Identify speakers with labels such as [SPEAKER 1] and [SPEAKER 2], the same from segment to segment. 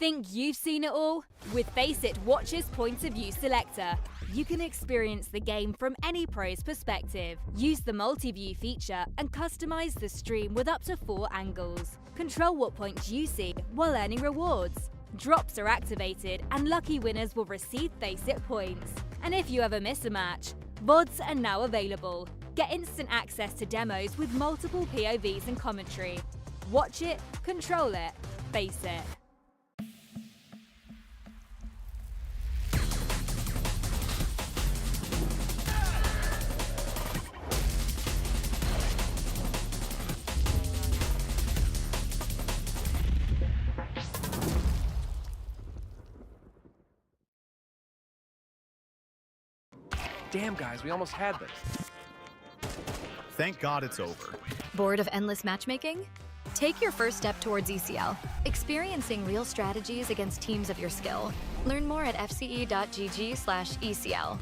[SPEAKER 1] Think you've seen it all? With Faceit Watch's Point of View Selector, you can experience the game from any pro's perspective. Use the multi-view feature and customize the stream with up to 4 angles. Control what point you see while earning rewards. Drops are activated and lucky winners will receive Faceit points. And if you ever miss a match, VODs are now available. Get instant access to demos with multiple POVs and commentary. Watch it, control it, Faceit.
[SPEAKER 2] Damn, guys, we almost had this.
[SPEAKER 3] Thank God it's over.
[SPEAKER 4] Bored of endless matchmaking? Take your first step towards ECL, experiencing real strategies against teams of your skill. Learn more at fce.gg/ECL.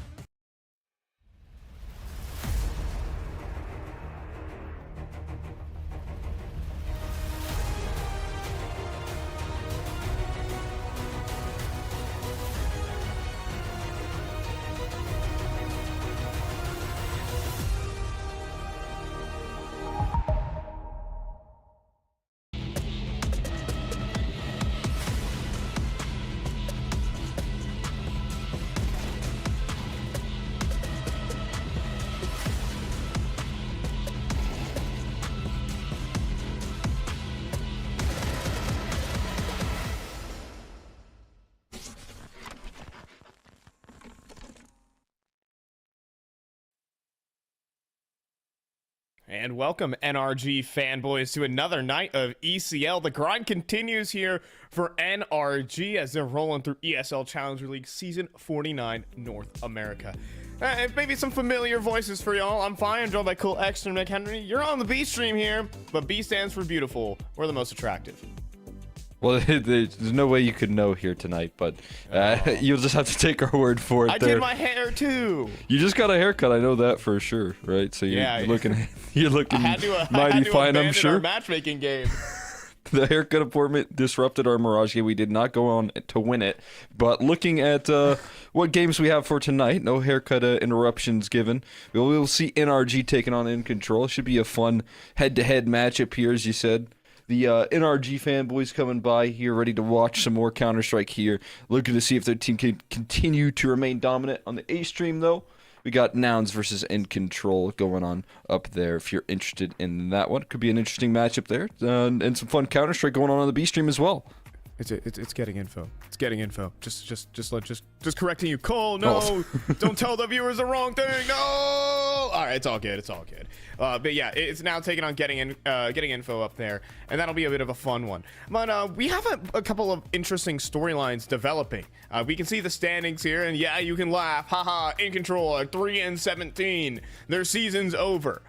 [SPEAKER 5] And welcome, NRG fanboys, to another night of ECL. The grind continues here for NRG as they're rolling through ESL Challenger League Season 49 North America. Maybe some familiar voices for y'all. I'm fine, joined by Cool X and McHenry. You're on the B stream here, but B stands for beautiful. We're the most attractive.
[SPEAKER 6] Well, there's no way you could know here tonight, but you'll just have to take our word for it.
[SPEAKER 5] I did my hair too.
[SPEAKER 6] You just got a haircut, I know that for sure, right? So you're looking mighty fine, I'm sure.
[SPEAKER 5] Our matchmaking game.
[SPEAKER 6] The haircut appointment disrupted our Mirage game. We did not go on to win it, but looking at what games we have for tonight, no haircut interruptions given. We'll see NRG taking on InControl. Should be a fun head-to-head matchup here, as you said. The NRG fanboys coming by here, ready to watch some more Counter-Strike here. Looking to see if their team can continue to remain dominant. On the A stream, though, we got Nouns versus InControl going on up there. If you're interested in that one, could be an interesting matchup there, and some fun Counter-Strike going on the B stream as well.
[SPEAKER 5] It's getting info. It's getting info. Just correcting you, Cole. No, don't tell the viewers the wrong thing. No. All right, it's all good. It's all good. But yeah, it's now taking on getting info up there, and that'll be a bit of a fun one. But we have a couple of interesting storylines developing. We can see the standings here, and yeah, you can laugh. Haha, InControl are 3-17. Their season's over.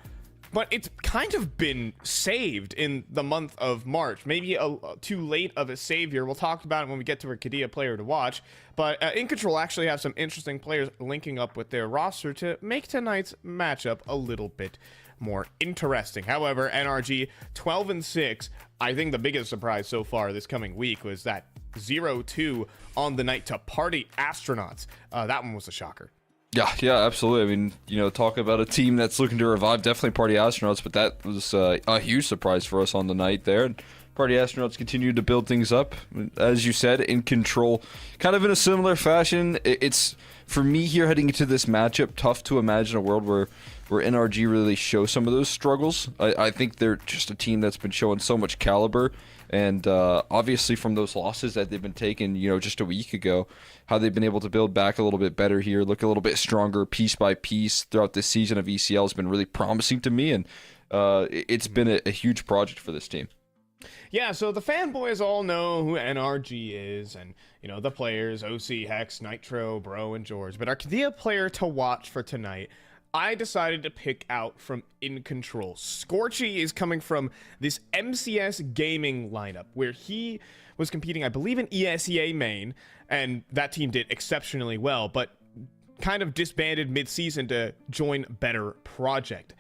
[SPEAKER 5] But it's kind of been saved in the month of March. Maybe too late of a savior. We'll talk about it when we get to a Kadia player to watch. But InControl actually have some interesting players linking up with their roster to make tonight's matchup a little bit more interesting. However, NRG 12-6. I think the biggest surprise so far this coming week was that 0-2 on the night to Party Astronauts. That one was a shocker.
[SPEAKER 6] Yeah, absolutely. I mean, you know, talk about a team that's looking to revive, definitely Party Astronauts, but that was a huge surprise for us on the night there. And Party Astronauts continued to build things up. As you said, InControl, kind of in a similar fashion. It's, for me here heading into this matchup, tough to imagine a world where NRG really show some of those struggles. I think they're just a team that's been showing so much caliber. And obviously from those losses that they've been taking, you know, just a week ago, how they've been able to build back a little bit better here, look a little bit stronger piece by piece throughout this season of ECL has been really promising to me. And it's been a huge project for this team.
[SPEAKER 5] Yeah, so the fanboys all know who NRG is, and, you know, the players, OC, Hex, Nitro, Bro, and George. But our Kadia player to watch for tonight, I decided to pick out from InControl. Scorchy is coming from this MCS gaming lineup where he was competing, I believe, in ESEA main, and that team did exceptionally well, but kind of disbanded mid-season to join Better Projects.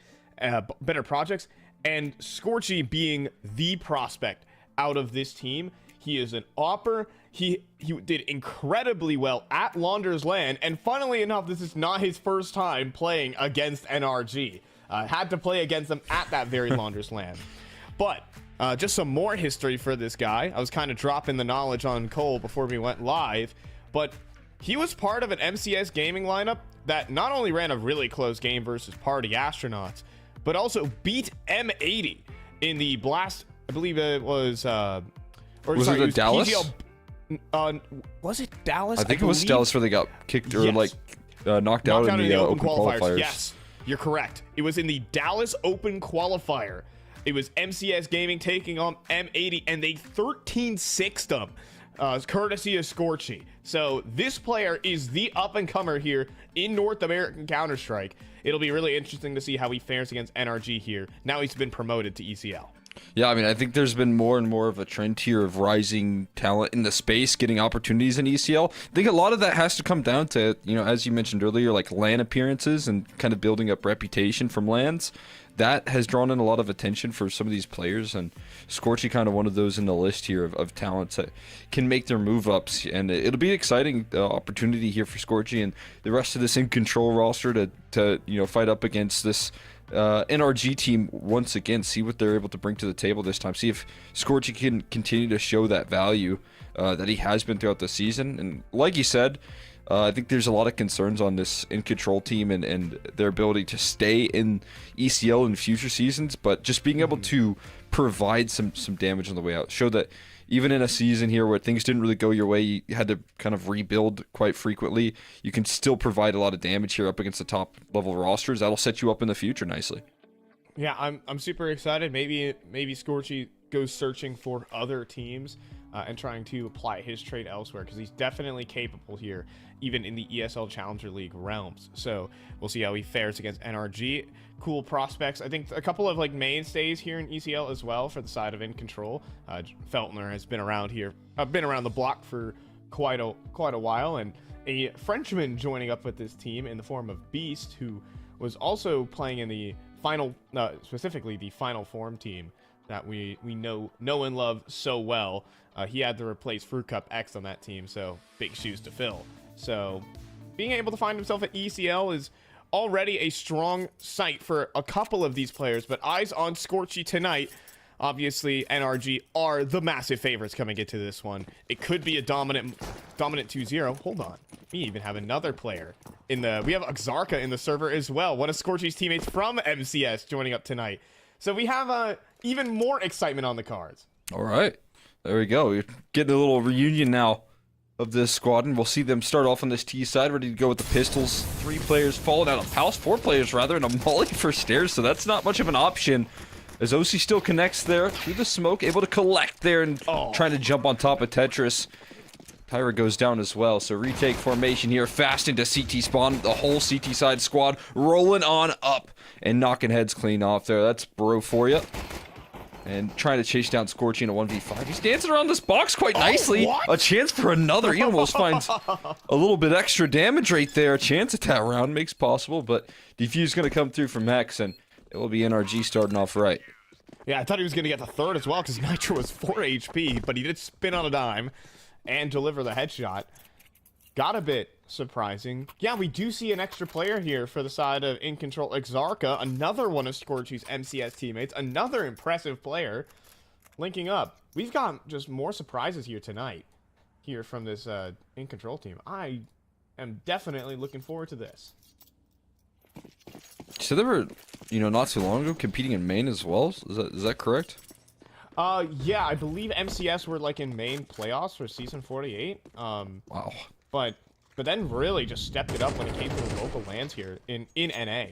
[SPEAKER 5] And Scorchy being the prospect out of this team, He is an AWPer. He did incredibly well at Launder's LAN, and funnily enough, this is not his first time playing against NRG. Had to play against them at that very Launder's LAN. But just some more history for this guy. I was kind of dropping the knowledge on Cole before we went live, but he was part of an MCS gaming lineup that not only ran a really close game versus Party Astronauts, but also beat M80 in the Blast. I believe it was.
[SPEAKER 6] Was it Dallas?
[SPEAKER 5] Was it Dallas?
[SPEAKER 6] I think it was Dallas where they got kicked or knocked out in the open qualifiers.
[SPEAKER 5] Yes, you're correct. It was in the Dallas Open qualifier. It was MCS Gaming taking on M80, and they 13-6'd them, courtesy of Scorchy. So this player is the up-and-comer here in North American Counter-Strike. It'll be really interesting to see how he fares against NRG here. Now he's been promoted to ECL.
[SPEAKER 6] Yeah, I mean, I think there's been more and more of a trend here of rising talent in the space, getting opportunities in ECL. I think a lot of that has to come down to, as you mentioned earlier, like LAN appearances and kind of building up reputation from LANs. That has drawn in a lot of attention for some of these players, and Scorchy kind of one of those in the list here of talents that can make their move ups, and it'll be an exciting opportunity here for Scorchy and the rest of this InControl roster to fight up against this NRG team once again, see what they're able to bring to the table this time, see if Scorchy can continue to show that value that he has been throughout the season. And like you said, I think there's a lot of concerns on this InControl team and their ability to stay in ECL in future seasons, but just being able to provide some damage on the way out, show that even in a season here where things didn't really go your way, you had to kind of rebuild quite frequently, you can still provide a lot of damage here up against the top level rosters. That'll set you up in the future nicely.
[SPEAKER 5] Yeah, I'm super excited. Maybe Scorchy goes searching for other teams and trying to apply his trade elsewhere, because he's definitely capable here, even in the ESL Challenger League realms. So we'll see how he fares against NRG. Cool prospects. I think a couple of mainstays here in ECL as well for the side of InControl. Feltner has been around here, been around the block for quite a while, and a Frenchman joining up with this team in the form of Beast, who was also playing in the final, specifically the Final Form team that we know and love so well. He had to replace Fruit Cup X on that team, so big shoes to fill. So being able to find himself at ECL is already a strong sight for a couple of these players, but eyes on Scorchy tonight. Obviously, NRG are the massive favorites coming into this one. It could be a dominant 2-0. Hold on. We even have another player we have Axarka in the server as well. One of Scorchy's teammates from MCS joining up tonight. So we have even more excitement on the cards.
[SPEAKER 6] All right. There we go. We're getting a little reunion now of this squad, and we'll see them start off on this T side, ready to go with the pistols. 3 players falling out of house, 4 players rather, and a molly for stairs, so that's not much of an option. As OC still connects there through the smoke, able to collect there and trying to jump on top of Tetris. Tyra goes down as well, so retake formation here, fast into CT spawn. The whole CT side squad rolling on up and knocking heads clean off there. That's bro for you. And trying to chase down Scorchy in a 1v5. He's dancing around this box quite nicely. A chance for another. He almost finds a little bit extra damage right there. A chance at that round makes possible, but Defuse going to come through from Hex, and it will be NRG starting off right.
[SPEAKER 5] Yeah, I thought he was going to get the third as well, because Nitro was 4 HP, but he did spin on a dime and deliver the headshot. Got a bit surprising. Yeah, we do see an extra player here for the side of InControl. Axarka, another one of Scorchy's MCS teammates, another impressive player linking up. We've got just more surprises here tonight, here from this InControl team. I am definitely looking forward to this.
[SPEAKER 6] So they were, not too long ago competing in main as well. Is that correct?
[SPEAKER 5] Yeah, I believe MCS were in main playoffs for season 48.
[SPEAKER 6] Wow.
[SPEAKER 5] But then really just stepped it up when it came to the local lands here in NA.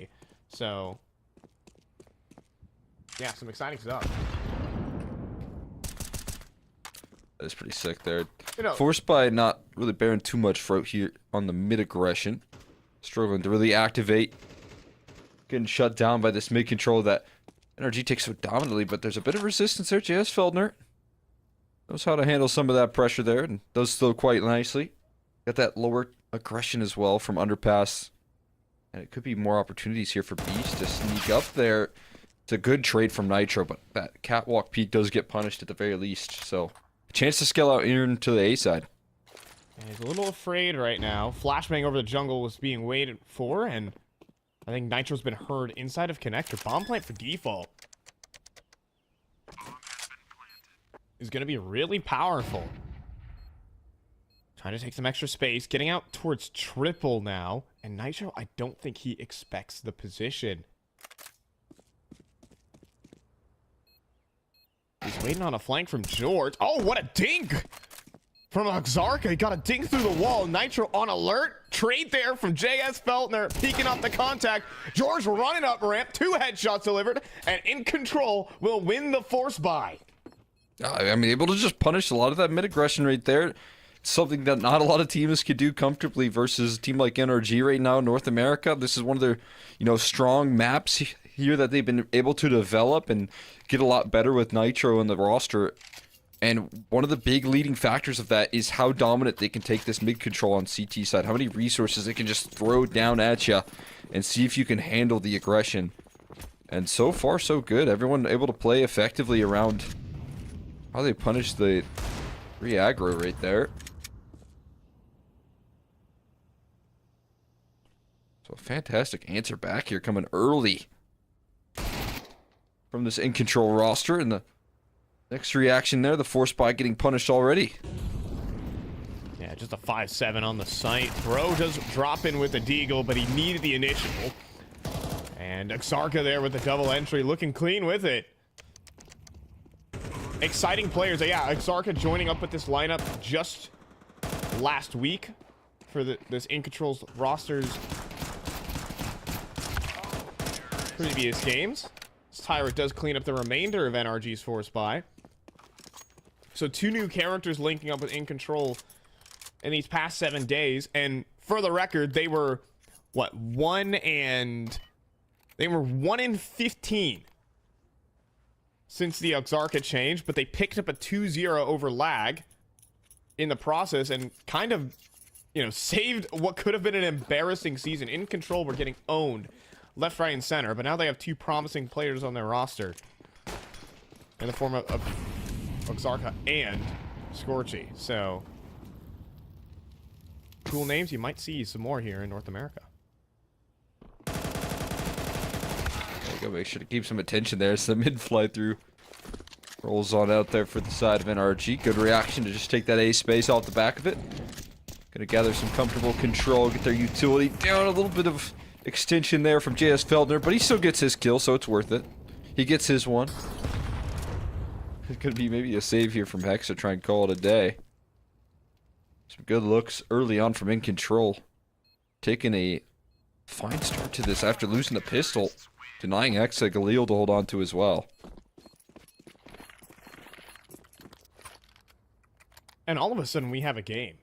[SPEAKER 5] So yeah, some exciting stuff.
[SPEAKER 6] That's pretty sick there. Forced by not really bearing too much fruit here on the mid aggression. Struggling to really activate. Getting shut down by this mid control that NRG takes so dominantly, but there's a bit of resistance there. JS Feldner knows how to handle some of that pressure there and does so quite nicely. Got that lower aggression as well from underpass. And it could be more opportunities here for Beast to sneak up there. It's a good trade from Nitro, but that catwalk peek does get punished at the very least. So chance to scale out into the A side.
[SPEAKER 5] And he's a little afraid right now. Flashbang over the jungle was being waited for, and I think Nitro's been heard inside of connector. Bomb plant for default is going to be really powerful. Trying to take some extra space, getting out towards triple now. And Nitro, I don't think he expects the position. He's waiting on a flank from George. Oh, what a dink from Axarka. He got a dink through the wall. Nitro on alert. Trade there from JS Feltner, peeking up the contact. George running up ramp. 2 headshots delivered. And InControl will win the force buy.
[SPEAKER 6] I mean, able to just punish a lot of that mid aggression right there. Something that not a lot of teams could do comfortably versus a team like NRG right now in North America. This is one of their, strong maps here that they've been able to develop and get a lot better with Nitro in the roster. And one of the big leading factors of that is how dominant they can take this mid control on CT side. How many resources they can just throw down at you and see if you can handle the aggression. And so far, so good. Everyone able to play effectively around how they punish the re-aggro right there. So a fantastic answer back here coming early from this InControl roster. And the next reaction there, the force buy getting punished already.
[SPEAKER 5] Yeah, just a 5-7 on the site. Bro does drop in with the deagle, but he needed the initial. And Axarka there with the double entry, looking clean with it. Exciting players. Yeah, Axarka joining up with this lineup just last week for this InControl's roster's previous games. Tyrant does clean up the remainder of NRG's force buy. So 2 new characters linking up with InControl in these past 7 days. And for the record, they were, what, 1 in 15 since the Axarka change, but they picked up a 2-0 over lag in the process and kind of, saved what could have been an embarrassing season. InControl were getting owned left, right, and center, but now they have 2 promising players on their roster in the form of Axarka and Scorchy. So, cool names. You might see some more here in North America.
[SPEAKER 6] Go make sure to keep some attention there. Some mid fly through rolls on out there for the side of NRG. Good reaction to just take that A space off the back of it. Gonna gather some comfortable control, get their utility down. A little bit of extension there from JS Feldner, but he still gets his kill, so it's worth it. He gets his one. It could be maybe a save here from Hex to try and call it a day. Some good looks early on from InControl. Taking a fine start to this after losing the pistol. Denying Hexa Galil to hold on to as well.
[SPEAKER 5] And all of a sudden, we have a game.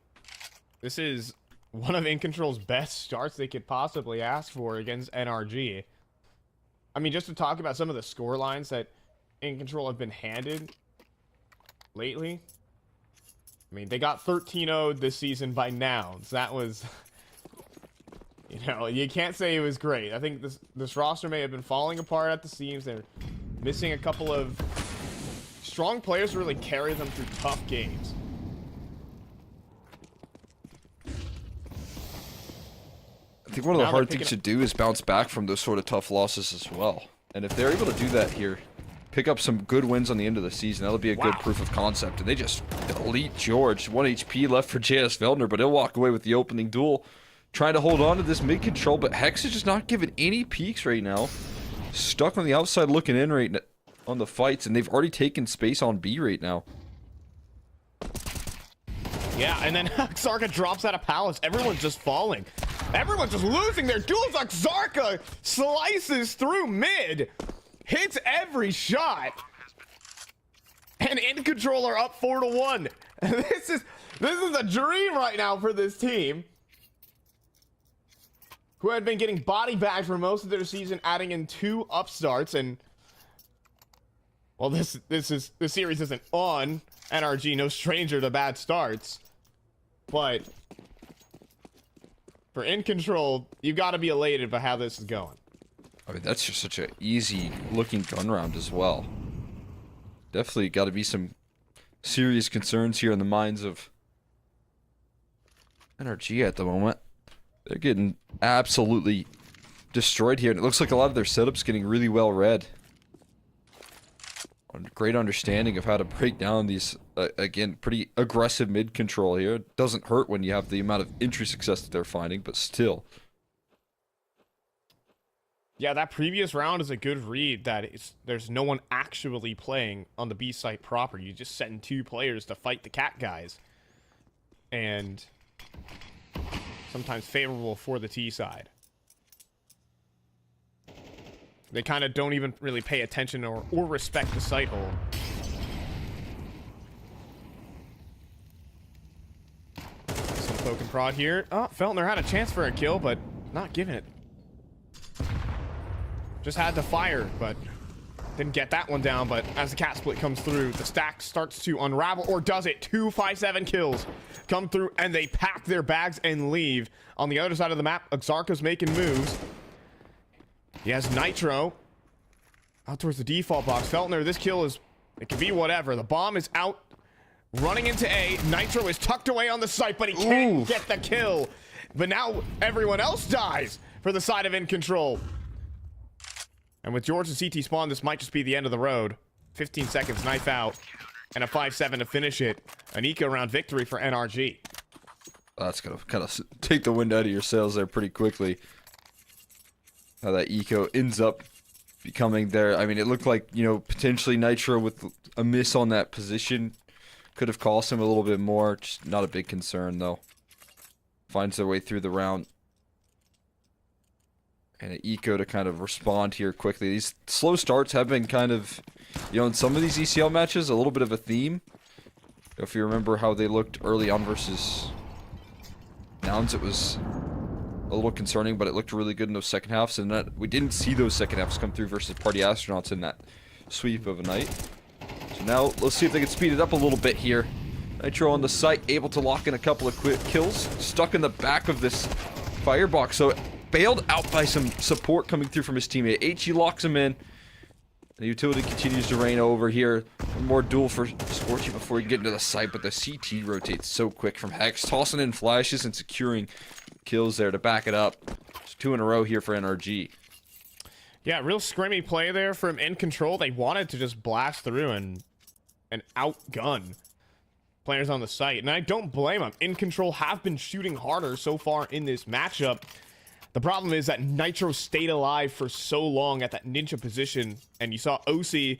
[SPEAKER 5] This is one of InControl's best starts they could possibly ask for against NRG. I mean, just to talk about some of the score lines that InControl have been handed lately. I mean, they got 13-0'd this season by Nouns. That was... you can't say it was great. I think this roster may have been falling apart at the seams. They're missing a couple of strong players to really carry them through tough games.
[SPEAKER 6] I think one of the hard things to do is bounce back from those sort of tough losses as well. And if they're able to do that here, pick up some good wins on the end of the season, that'll be a good proof of concept. And they just elite George. 1 HP left for JS Feldner, but he'll walk away with the opening duel. Trying to hold on to this mid control, but Hex is just not giving any peeks right now. Stuck on the outside looking in right on the fights, and they've already taken space on B right now.
[SPEAKER 5] Yeah, and then Axarka drops out of Palace. Everyone's just falling. Everyone's just losing their duels. Axarka slices through mid. Hits every shot. And InControl are up 4-1. This is a dream right now for this team, who had been getting body bagged for most of their season, adding in 2 upstarts. And well, this series isn't on. NRG, no stranger to bad starts, but for InControl, you've got to be elated by how this is going.
[SPEAKER 6] I mean, that's just such an easy looking gun round as well. Definitely got to be some serious concerns here in the minds of NRG at the moment. They're getting absolutely destroyed here, and it looks like a lot of their setups getting really well read. Great understanding of how to break down these, again, pretty aggressive mid control here. It doesn't hurt when you have the amount of entry success that they're finding, but still.
[SPEAKER 5] Yeah, that previous round is a good read that there's no one actually playing on the B site proper. You just send 2 players to fight the cat guys. And sometimes favorable for the T side. They kind of don't even really pay attention or respect the site hold. Some poke and prod here. Oh, Feltner had a chance for a kill, but not giving it. Just had to fire, but didn't get that one down. But as the cat split comes through, the stack starts to unravel, or does it? 2 5-7 kills come through, and they pack their bags and leave. On the other side of the map, Exarca's making moves. He has Nitro out towards the default box. Feltner, this kill is, it can be whatever. The bomb is out, running into A. Nitro is tucked away on the site, but he can't get the kill. But now everyone else dies for the side of InControl. And with George and CT spawn, this might just be the end of the road. 15 seconds, knife out, and a 5-7 to finish it. An eco round victory for NRG.
[SPEAKER 6] That's going to kind of take the wind out of your sails there pretty quickly. How that eco ends up becoming there. I mean, it looked like, you know, potentially Nitro with a miss on that position could have cost him a little bit more. Just not a big concern, though. Finds their way through the round. And an eco to kind of respond here quickly. These slow starts have been kind of, you know, in some of these ECL matches, a little bit of a theme. If you remember how they looked early on versus Nouns, it was a little concerning, but it looked really good in those second halves, and that we didn't see those second halves come through versus Party Astronauts in that sweep of a night. So now let's see if they can speed it up a little bit here. Nitro on the site, able to lock in a couple of quick kills, stuck in the back of this firebox, so bailed out by some support coming through from his teammate. HE locks him in. The utility continues to reign over here. One more duel for Scorchy before he get into the site, but the CT rotates so quick from Hex, tossing in flashes and securing kills there to back it up. It's 2 in a row here for NRG.
[SPEAKER 5] Yeah, real scrimmy play there from InControl. They wanted to just blast through and outgun players on the site, and I don't blame them. InControl have been shooting harder so far in this matchup. The problem is that Nitro stayed alive for so long at that ninja position, and you saw OC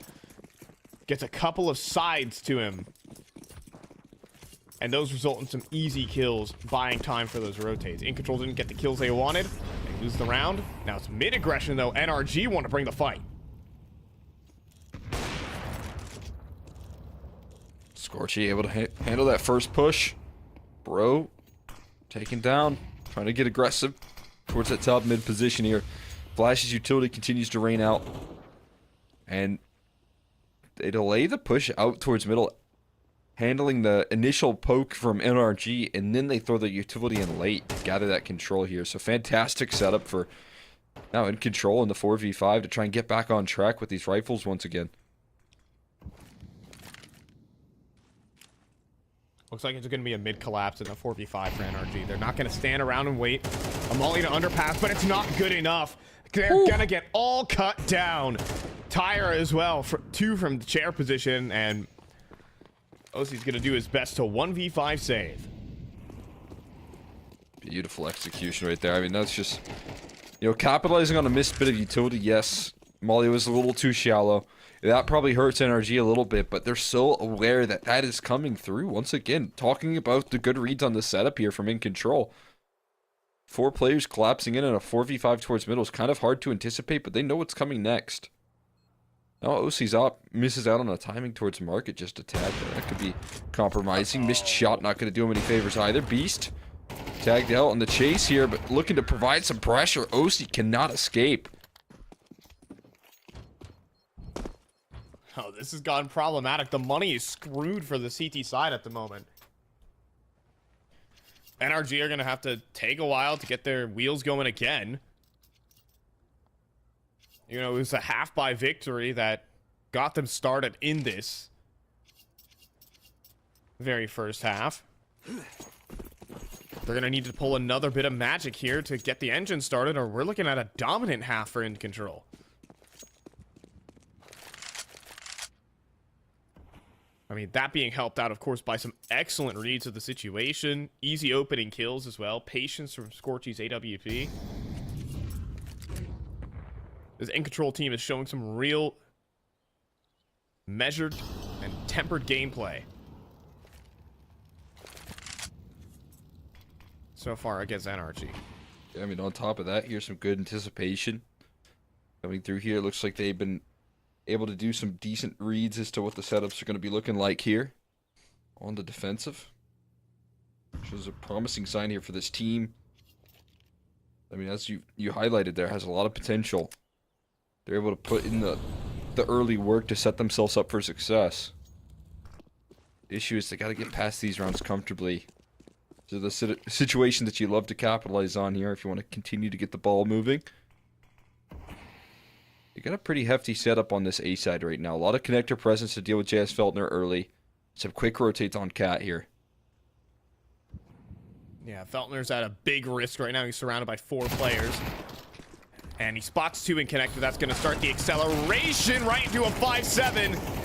[SPEAKER 5] gets a couple of sides to him. And those result in some easy kills, buying time for those rotates. InControl didn't get the kills they wanted. They lose the round. Now it's mid-aggression, though. NRG want to bring the fight.
[SPEAKER 6] Scorchy able to handle that first push. Bro, taken down. Trying to get aggressive towards that top mid position here. Flash's utility continues to rain out. And they delay the push out towards middle, handling the initial poke from NRG, and then they throw the utility in late to gather that control here. So fantastic setup for now InControl in the 4v5 to try and get back on track with these rifles once again.
[SPEAKER 5] Looks like it's going to be a mid-collapse in the 4v5 for NRG. They're not going to stand around and wait. A molly to underpass, but it's not good enough. They're going to get all cut down. Tyra as well, 2 from the chair position, and OC's going to do his best to 1v5 save.
[SPEAKER 6] Beautiful execution right there. I mean, that's just, you know, capitalizing on a missed bit of utility. Yes, molly was a little too shallow. That probably hurts NRG a little bit, but they're so aware that that is coming through. Once again, talking about the good reads on the setup here from InControl. 4 players collapsing in a 4v5 towards middle is kind of hard to anticipate, but they know what's coming next. Now OC's up, misses out on a timing towards market just a tad there. That could be compromising. Missed shot, not going to do him any favors either. Beast tagged out on the chase here, but looking to provide some pressure. OC cannot escape.
[SPEAKER 5] Oh, this has gotten problematic. The money is screwed for the CT side at the moment. NRG are going to have to take a while to get their wheels going again. You know, it was a half-by victory that got them started in this. very first half. They're going to need to pull another bit of magic here to get the engine started, or we're looking at a dominant half for InControl. I mean, that being helped out, of course, by some excellent reads of the situation. Easy opening kills as well. Patience from Scorchy's AWP. This InControl team is showing some real measured and tempered gameplay so far against NRG.
[SPEAKER 6] I mean, on top of that, here's some good anticipation coming through here. It looks like they've been able to do some decent reads as to what the setups are going to be looking like here on the defensive, which is a promising sign here for this team. I mean, as you highlighted there, has a lot of potential. They're able to put in the early work to set themselves up for success. The issue is they got to get past these rounds comfortably. So the situation that you love to capitalize on here if you want to continue to get the ball moving. You got a pretty hefty setup on this A side right now. A lot of connector presence to deal with JS Feltner early. Some quick rotates on Cat here.
[SPEAKER 5] Yeah, Feltner's at a big risk right now. He's surrounded by 4 players. And he spots 2 in connector. That's going to start the acceleration right into a 5-7.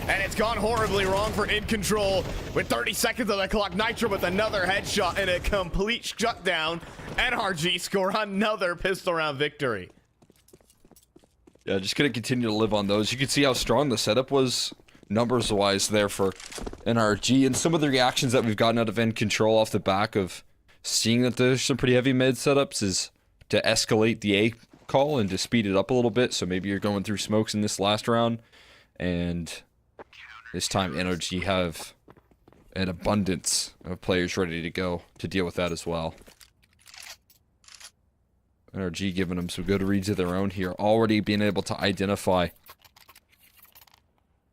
[SPEAKER 5] And it's gone horribly wrong for InControl. With 30 seconds on the clock, Nitro with another headshot and a complete shutdown. NRG score another pistol round victory.
[SPEAKER 6] Yeah, just going to continue to live on those. You can see how strong the setup was numbers-wise there for NRG. And some of the reactions that we've gotten out of InControl off the back of seeing that there's some pretty heavy mid setups is to escalate the A call and to speed it up a little bit. So maybe you're going through smokes in this last round. And this time NRG have an abundance of players ready to go to deal with that as well. NRG giving them some good reads of their own here. Already being able to identify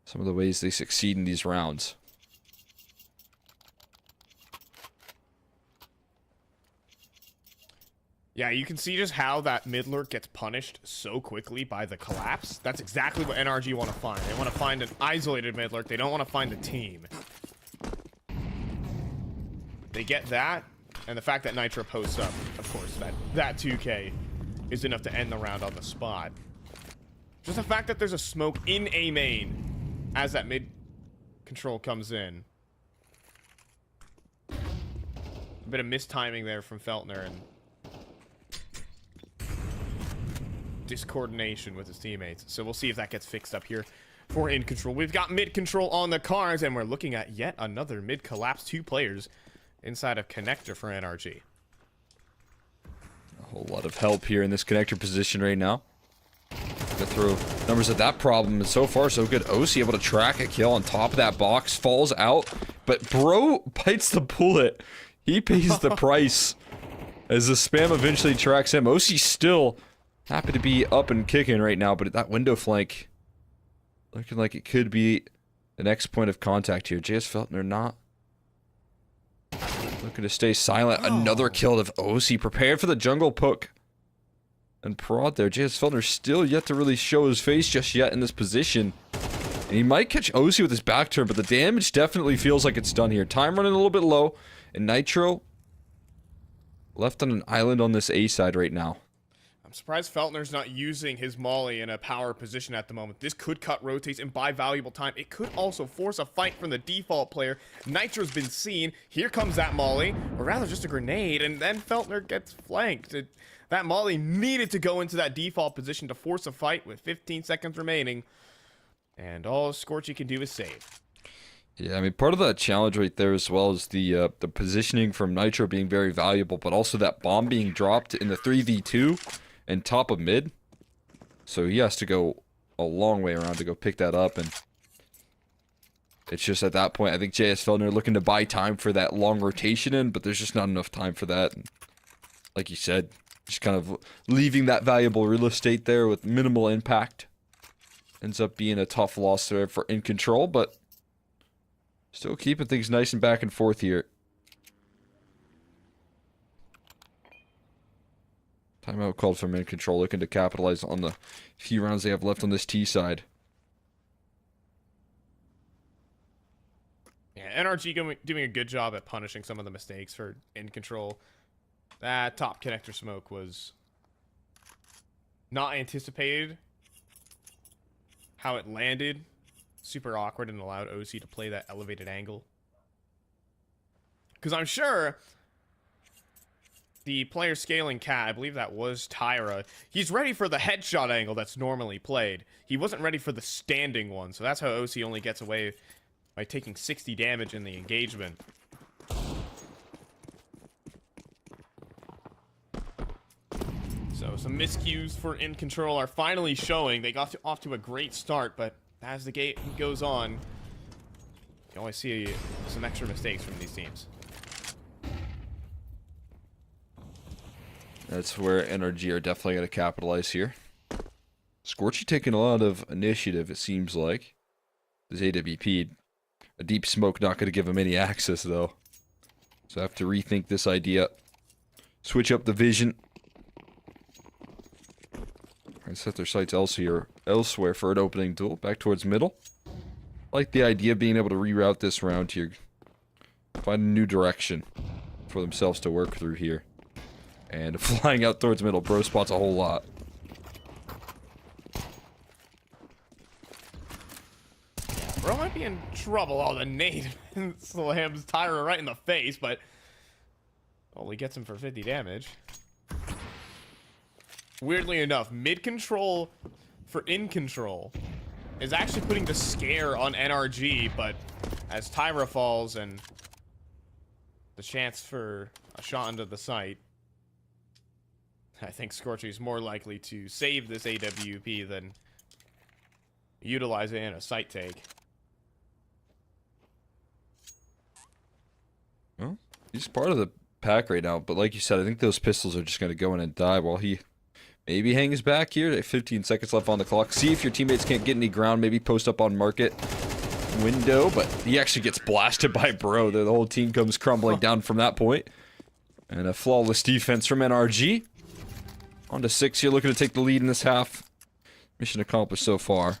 [SPEAKER 6] some of the ways they succeed in these rounds.
[SPEAKER 5] Yeah, you can see just how that mid lurk gets punished so quickly by the collapse. That's exactly what NRG want to find. They want to find an isolated mid lurk. They don't want to find a team. They get that, and the fact that Nitro posts up, of course, that 2K is enough to end the round on the spot. Just the fact that there's a smoke in A main as that mid control comes in. A bit of mistiming there from Feltner and discoordination with his teammates. So we'll see if that gets fixed up here for InControl. We've got mid control on the cards, and we're looking at yet another mid collapse. 2 players inside of connector for NRG.
[SPEAKER 6] A whole lot of help here in this connector position right now. Go through numbers of that problem, and so far so good. OC able to track a kill on top of that box, falls out, but bro bites the bullet. He pays the price as the spam eventually tracks him. OC still happy to be up and kicking right now, but that window flank looking like it could be the next point of contact here. JS Feltner not looking to stay silent. Another kill of OC, prepared for the jungle poke and prod there. JS Feltner still yet to really show his face just yet in this position. And he might catch OC with his back turn, but the damage definitely feels like it's done here. Time running a little bit low, and Nitro left on an island on this A side right now.
[SPEAKER 5] I'm surprised Feltner's not using his molly in a power position at the moment. This could cut rotates and buy valuable time. It could also force a fight from the default player. Nitro's been seen. Here comes that molly, or rather just a grenade, and then Feltner gets flanked. That molly needed to go into that default position to force a fight with 15 seconds remaining. And all Scorchy can do is save.
[SPEAKER 6] Yeah, I mean, part of that challenge right there as well is the positioning from Nitro being very valuable, but also that bomb being dropped in the 3v2 and top of mid. So he has to go a long way around to go pick that up, and it's just at that point, I think JS Feltner looking to buy time for that long rotation in, but there's just not enough time for that. And like you said, just kind of leaving that valuable real estate there with minimal impact. Ends up being a tough loss there for InControl, but still keeping things nice and back and forth here. Timeout called from InControl, looking to capitalize on the few rounds they have left on this T side.
[SPEAKER 5] Yeah, NRG doing a good job at punishing some of the mistakes for InControl. That top connector smoke was not anticipated. How it landed, super awkward, and allowed OC to play that elevated angle. Because I'm sure the player scaling cat, I believe that was Tyra, he's ready for the headshot angle that's normally played. He wasn't ready for the standing one, so that's how OC only gets away by taking 60 damage in the engagement. So some miscues for InControl are finally showing. They got off to a great start, but as the game goes on, you always see some extra mistakes from these teams.
[SPEAKER 6] That's where NRG are definitely going to capitalize here. Scorchy taking a lot of initiative, it seems like. This AWP. A deep smoke not going to give him any access, though. So I have to rethink this idea. Switch up the vision. And set their sights elsewhere for an opening duel. Back towards middle. I like the idea of being able to reroute this round here. Find a new direction for themselves to work through here. And flying out towards middle, bro spots a whole lot.
[SPEAKER 5] Bro might be in trouble. Oh, the nade slams Tyra right in the face, but only gets him for 50 damage. Weirdly enough, mid-control for InControl is actually putting the scare on NRG, but as Tyra falls and the chance for a shot into the site, I think Scorchy is more likely to save this AWP than utilize it in a site take.
[SPEAKER 6] Well, he's part of the pack right now, but like you said, I think those pistols are just going to go in and die while he maybe hangs back here. 15 seconds left on the clock. See if your teammates can't get any ground. Maybe post up on market window, but he actually gets blasted by Bro. The whole team comes crumbling down from that point. And a flawless defense from NRG. On to 6 here, looking to take the lead in this half. Mission accomplished so far.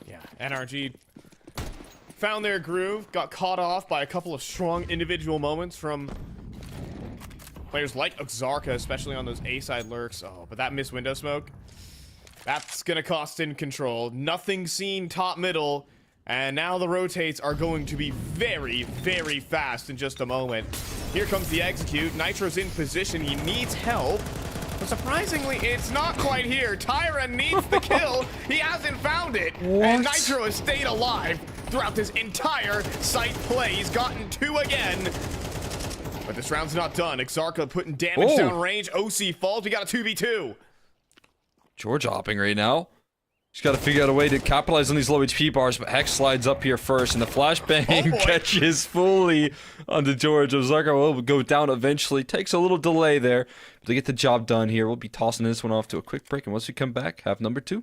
[SPEAKER 5] Yeah, NRG found their groove, got caught off by a couple of strong individual moments from players like Xarka, especially on those A-side lurks. Oh, but that missed window smoke, that's gonna cost InControl. Nothing seen top middle, and now the rotates are going to be very, very fast in just a moment. Here comes the execute. Nitro's in position. He needs help. But surprisingly, it's not quite here. Tyra needs the kill. He hasn't found it.
[SPEAKER 6] What?
[SPEAKER 5] And Nitro has stayed alive throughout this entire site play. He's gotten 2 again. But this round's not done. Xarka putting damage down range. OC falls. We got a 2v2.
[SPEAKER 6] George hopping right now. He's got to figure out a way to capitalize on these low HP bars, but Hex slides up here first, and the flashbang catches fully onto George. Xarka will go down eventually. Takes a little delay there, but to get the job done here, we'll be tossing this one off to a quick break, and once we come back, half number 2.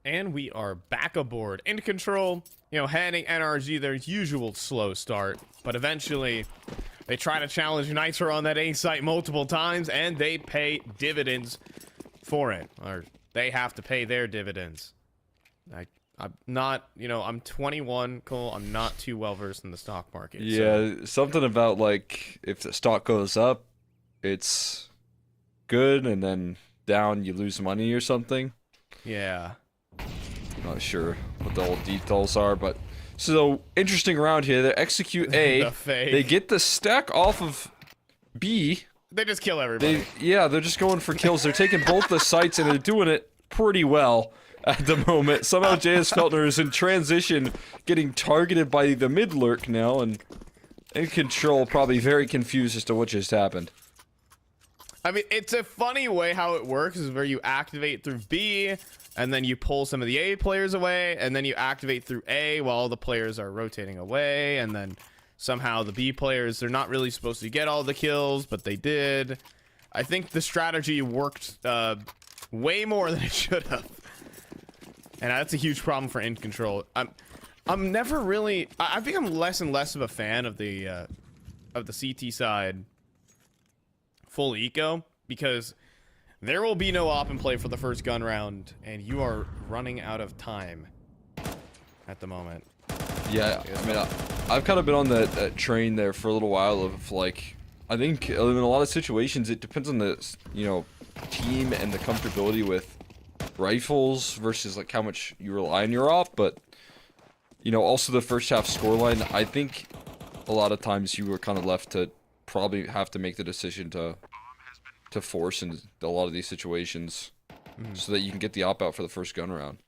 [SPEAKER 5] And we are back aboard. InControl, handing NRG their usual slow start. But eventually, they try to challenge Nitro on that A site multiple times, and they pay dividends for it. Or they have to pay their dividends. I'm not, I'm 21, Cole. I'm not too well versed in the stock market.
[SPEAKER 6] Yeah,
[SPEAKER 5] so.
[SPEAKER 6] Something about, like, if the stock goes up, it's good, and then down, you lose money or something.
[SPEAKER 5] Yeah.
[SPEAKER 6] Not sure what the old details are, but so interesting round here. They execute A.
[SPEAKER 5] The fake.
[SPEAKER 6] They get the stack off of B.
[SPEAKER 5] They just kill everybody.
[SPEAKER 6] They're just going for kills. They're taking both the sites, and they're doing it pretty well at the moment. Somehow JS Feltner is in transition, getting targeted by the mid lurk now, and InControl probably very confused as to what just happened.
[SPEAKER 5] I mean, it's a funny way how it works, is where you activate through B, and then you pull some of the A players away, and then you activate through A while the players are rotating away, and then somehow the B players, they're not really supposed to get all the kills, but they did. I think the strategy worked way more than it should have. And that's a huge problem for InControl. I'm never really... I think I'm less and less of a fan of the CT side full eco, because there will be no op and play for the first gun round, and you are running out of time at the moment.
[SPEAKER 6] Yeah, I mean, I've kind of been on that train there for a little while of, like, I think in a lot of situations it depends on the, team and the comfortability with rifles versus, like, how much you rely on your op, but, also the first half scoreline, I think a lot of times you were kind of left to probably have to make the decision to force in a lot of these situations so that you can get the op out for the first gun round.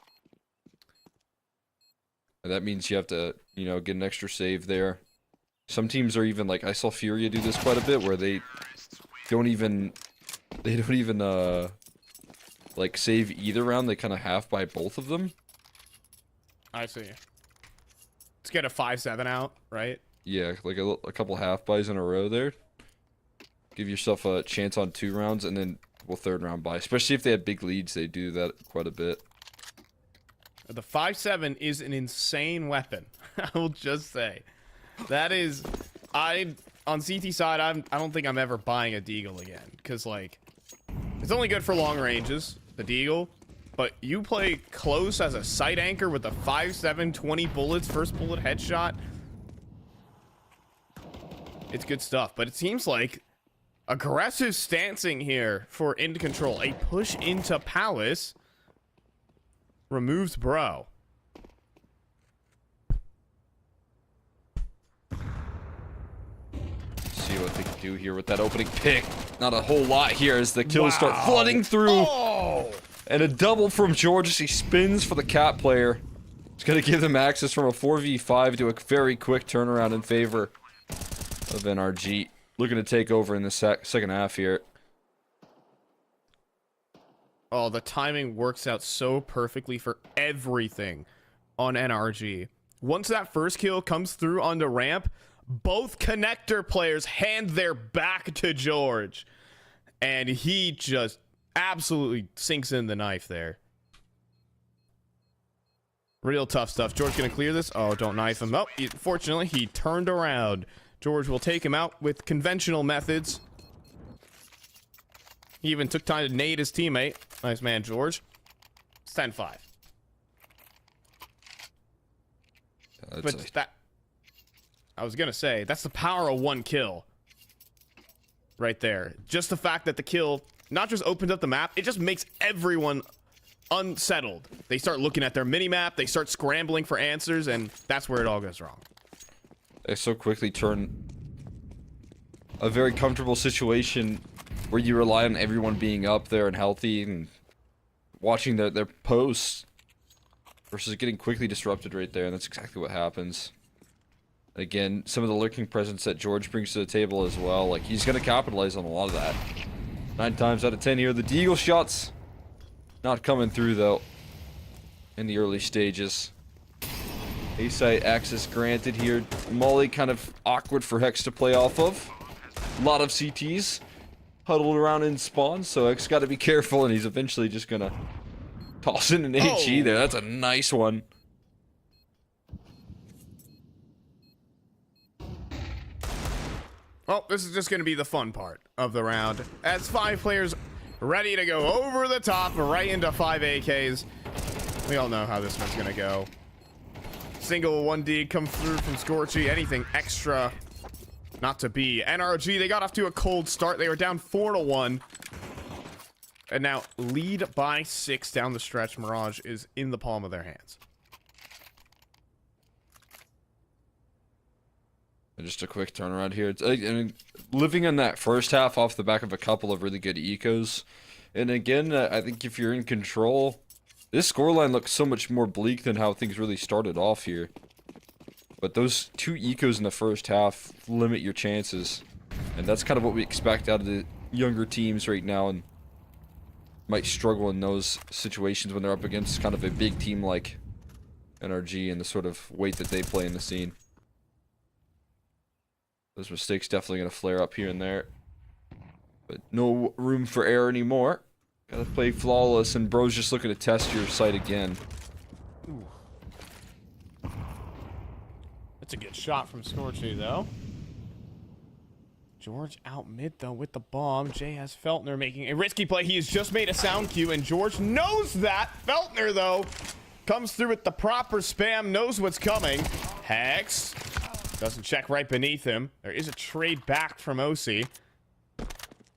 [SPEAKER 6] And that means you have to, get an extra save there. Some teams are even, like, I saw Furia do this quite a bit, where they don't even like, save either round. They kind of half buy both of them.
[SPEAKER 5] I see. Let's get a 5-7 out, right?
[SPEAKER 6] Yeah, like a couple half buys in a row there. Give yourself a chance on 2 rounds, and then third round buy. Especially if they have big leads, they do that quite a bit.
[SPEAKER 5] The 5-7 is an insane weapon. I will just say. That is... on CT side, I don't think I'm ever buying a Deagle again. Because, like, it's only good for long ranges, the Deagle. But you play close as a sight anchor with a 5-7, 20 bullets, first bullet headshot. It's good stuff. But it seems like aggressive stancing here for InControl. A push into Palace removes Bro.
[SPEAKER 6] See what they can do here with that opening pick. Not a whole lot here as the kills start flooding through.
[SPEAKER 5] Oh!
[SPEAKER 6] And a double from George as he spins for the cat player. It's going to give them access from a 4v5 to a very quick turnaround in favor of NRG. Looking to take over in the second half here.
[SPEAKER 5] Oh, the timing works out so perfectly for everything on NRG. Once that first kill comes through on the ramp, both connector players hand their back to George. And he just absolutely sinks in the knife there. Real tough stuff. George gonna clear this. Oh, don't knife him. Oh, fortunately, he turned around. George will take him out with conventional methods. He even took time to nade his teammate. Nice man, George. It's 10-5. But that... I was gonna say, that's the power of one kill. Right there. Just the fact that the kill not just opens up the map, it just makes everyone unsettled. They start looking at their mini-map, they start scrambling for answers, and that's where it all goes wrong.
[SPEAKER 6] They so quickly turn a very comfortable situation where you rely on everyone being up there and healthy and watching their posts versus getting quickly disrupted right there, and that's exactly what happens. Again, some of the lurking presence that George brings to the table as well, like, he's going to capitalize on a lot of that. 9 times out of 10 here, the Deagle shots not coming through, though, in the early stages. A-site access granted here. Molly kind of awkward for Hex to play off of. A lot of CTs huddled around in spawn, so Hex got to be careful, and he's eventually just going to Tossing an HE there. That's a nice one.
[SPEAKER 5] Well, this is just going to be the fun part of the round. As 5 players ready to go over the top right into 5 AKs. We all know how this one's going to go. Single 1D come through from Scorchy. Anything extra not to be. NRG, they got off to a cold start. They were down 4-1. And now lead by 6 down the stretch. Mirage is in the palm of their hands.
[SPEAKER 6] Just a quick turnaround here. I mean, living in that first half off the back of a couple of really good ecos. And again, I think if you're in control, this scoreline looks so much more bleak than how things really started off here. But those 2 ecos in the first half limit your chances. And that's kind of what we expect out of the younger teams right now. And might struggle in those situations when they're up against kind of a big team like NRG and the sort of weight that they play in the scene. Those mistakes definitely going to flare up here and there. But no room for error anymore. Gotta play flawless, and bro's just looking to test your sight again.
[SPEAKER 5] Ooh. That's a good shot from Scorchy, though. George out mid, though, with the bomb. Jay has Feltner making a risky play. He has just made a sound cue, and George knows that. Feltner, though, comes through with the proper spam, knows what's coming. Hex doesn't check right beneath him. There is a trade back from OC.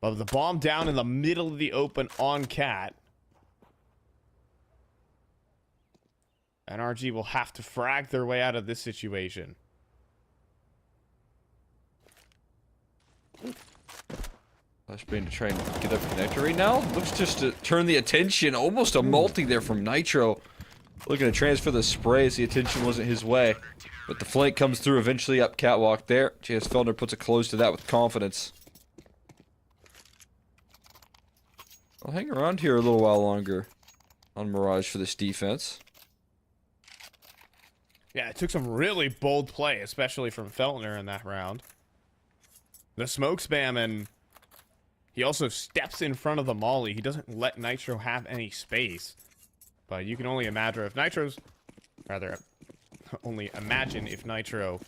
[SPEAKER 5] But the bomb down in the middle of the open on Cat. NRG will have to frag their way out of this situation.
[SPEAKER 6] Flashbang to try and get up connector right now. Looks just to turn the attention. Almost a multi there from Nitro. Looking to transfer the spray as the attention wasn't his way. But the flank comes through eventually up catwalk there. JS Feldner puts a close to that with confidence. I'll hang around here a little while longer on Mirage for this defense.
[SPEAKER 5] Yeah, it took some really bold play, especially from Feltner in that round. The smoke spam, and he also steps in front of the molly. He doesn't let Nitro have any space. But you can only imagine if Nitro's... Rather, only imagine if Nitro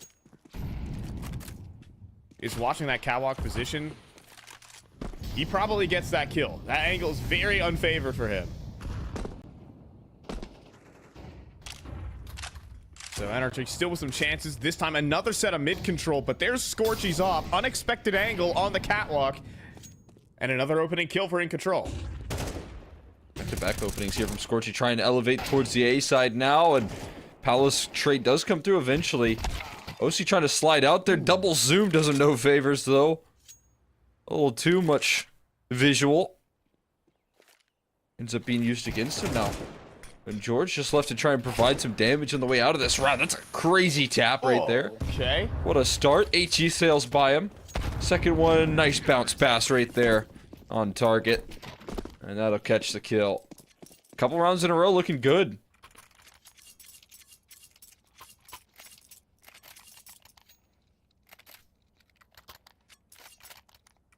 [SPEAKER 5] is watching that catwalk position. He probably gets that kill. That angle is very unfavored for him. So NRG still with some chances. This time another set of mid control, but there's Scorchy's off. Unexpected angle on the catwalk. And another opening kill for InControl.
[SPEAKER 6] Back-to-back openings here from Scorchy trying to elevate towards the A side now, and Palace trade does come through eventually. OC trying to slide out there. Double zoom doesn't know favors though. A little too much visual. Ends up being used against him now. And George just left to try and provide some damage on the way out of this round. That's a crazy tap right there.
[SPEAKER 5] Okay.
[SPEAKER 6] What a start. HE sails by him. Second one, nice bounce pass right there on target. And that'll catch the kill. Couple rounds in a row looking good.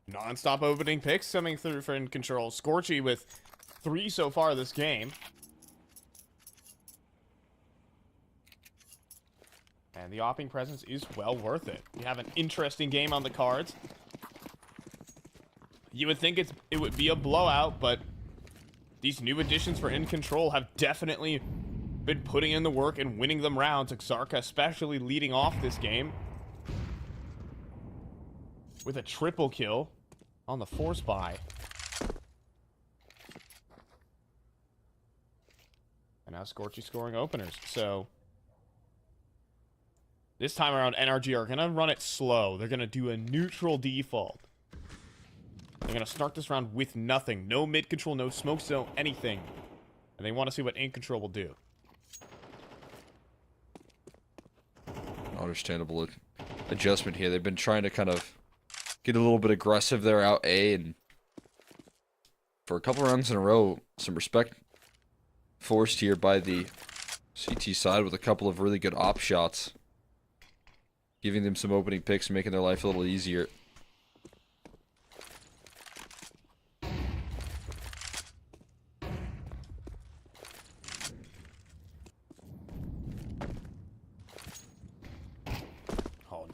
[SPEAKER 5] Non-stop opening picks coming through for InControl. Scorchy with 3 so far this game. And the opping presence is well worth it. You have an interesting game on the cards. You would think it would be a blowout, but these new additions for InControl have definitely been putting in the work and winning them rounds. Xarka especially leading off this game with a triple kill on the force buy. And now Scorchy scoring openers. So this time around, NRG are going to run it slow. They're going to do a neutral default. They're going to start this round with nothing. No mid control, no smoke zone, anything. And they want to see what InControl will do.
[SPEAKER 6] Understandable adjustment here. They've been trying to kind of get a little bit aggressive there out A, and for a couple rounds in a row, some respect forced here by the CT side with a couple of really good op shots, giving them some opening picks and making their life a little easier.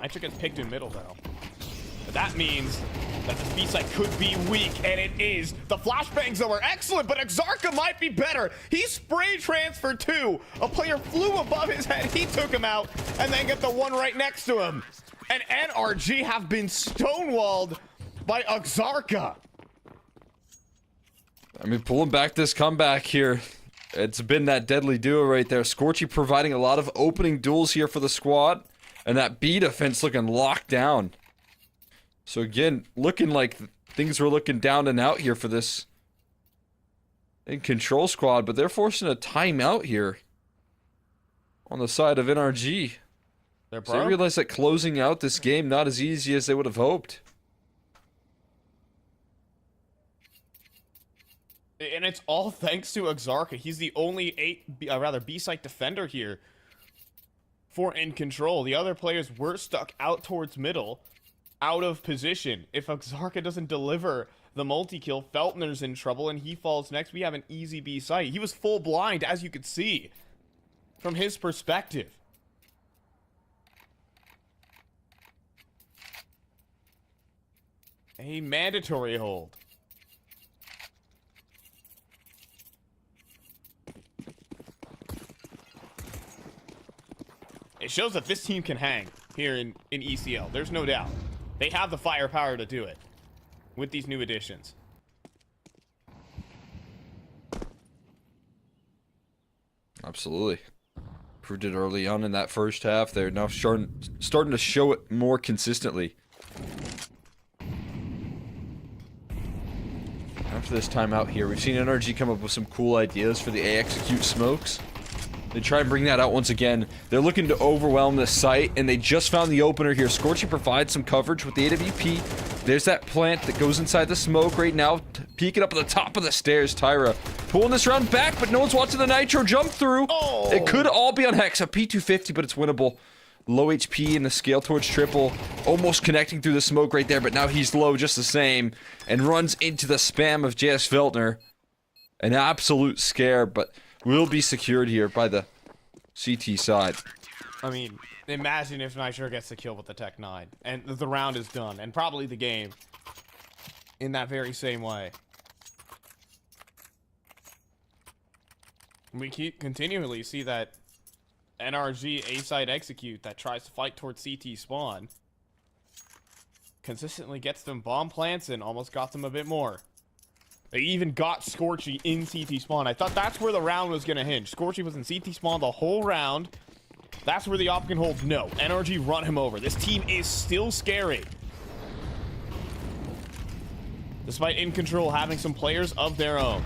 [SPEAKER 5] Nitro gets picked in middle, though. But that means that the B site could be weak, and it is. The flashbangs, though, are excellent, but Exarca might be better. He spray transferred too. A player flew above his head. He took him out, and then got the one right next to him. And NRG have been stonewalled by Exarca.
[SPEAKER 6] I mean, pulling back this comeback here. It's been that deadly duo right there. Scorchy providing a lot of opening duels here for the squad. And that B defense looking locked down. So again, looking like things were looking down and out here for this InControl squad. But they're forcing a timeout here on the side of NRG. So they realize that closing out this game not as easy as they would have hoped.
[SPEAKER 5] And it's all thanks to Exarca. He's the only B-site defender here for InControl. The other players were stuck out towards middle, out of position. If Exarca doesn't deliver the multi-kill, Feltner's in trouble, and he falls next. We have an easy B-site. He was full blind, as you could see, from his perspective. A mandatory hold. It shows that this team can hang here in ECL. There's no doubt. They have the firepower to do it with these new additions.
[SPEAKER 6] Absolutely. Proved it early on in that first half. They're now starting to show it more consistently. After this timeout here, we've seen NRG come up with some cool ideas for the A execute smokes. They try and bring that out once again. They're looking to overwhelm this site, and they just found the opener here. Scorchy provides some coverage with the AWP. There's that plant that goes inside the smoke right now, peeking up at the top of the stairs. Tyra pulling this round back, but no one's watching the Nitro jump through. Oh. It could all be on Hex. A P250, but it's winnable. Low HP in the scale towards triple. Almost connecting through the smoke right there, but now he's low just the same. And runs into the spam of JS Feltner. An absolute scare, but will be secured here by the CT side.
[SPEAKER 5] I mean, imagine if Nitro gets the kill with the Tech 9, and the round is done, and probably the game in that very same way. We continually see that NRG A-side execute that tries to fight towards CT spawn consistently gets them bomb plants and almost got them a bit more. They even got Scorchy in CT spawn. I thought that's where the round was going to hinge. Scorchy was in CT spawn the whole round. That's where the op can hold. No, NRG run him over. This team is still scary. Despite InControl having some players of their own.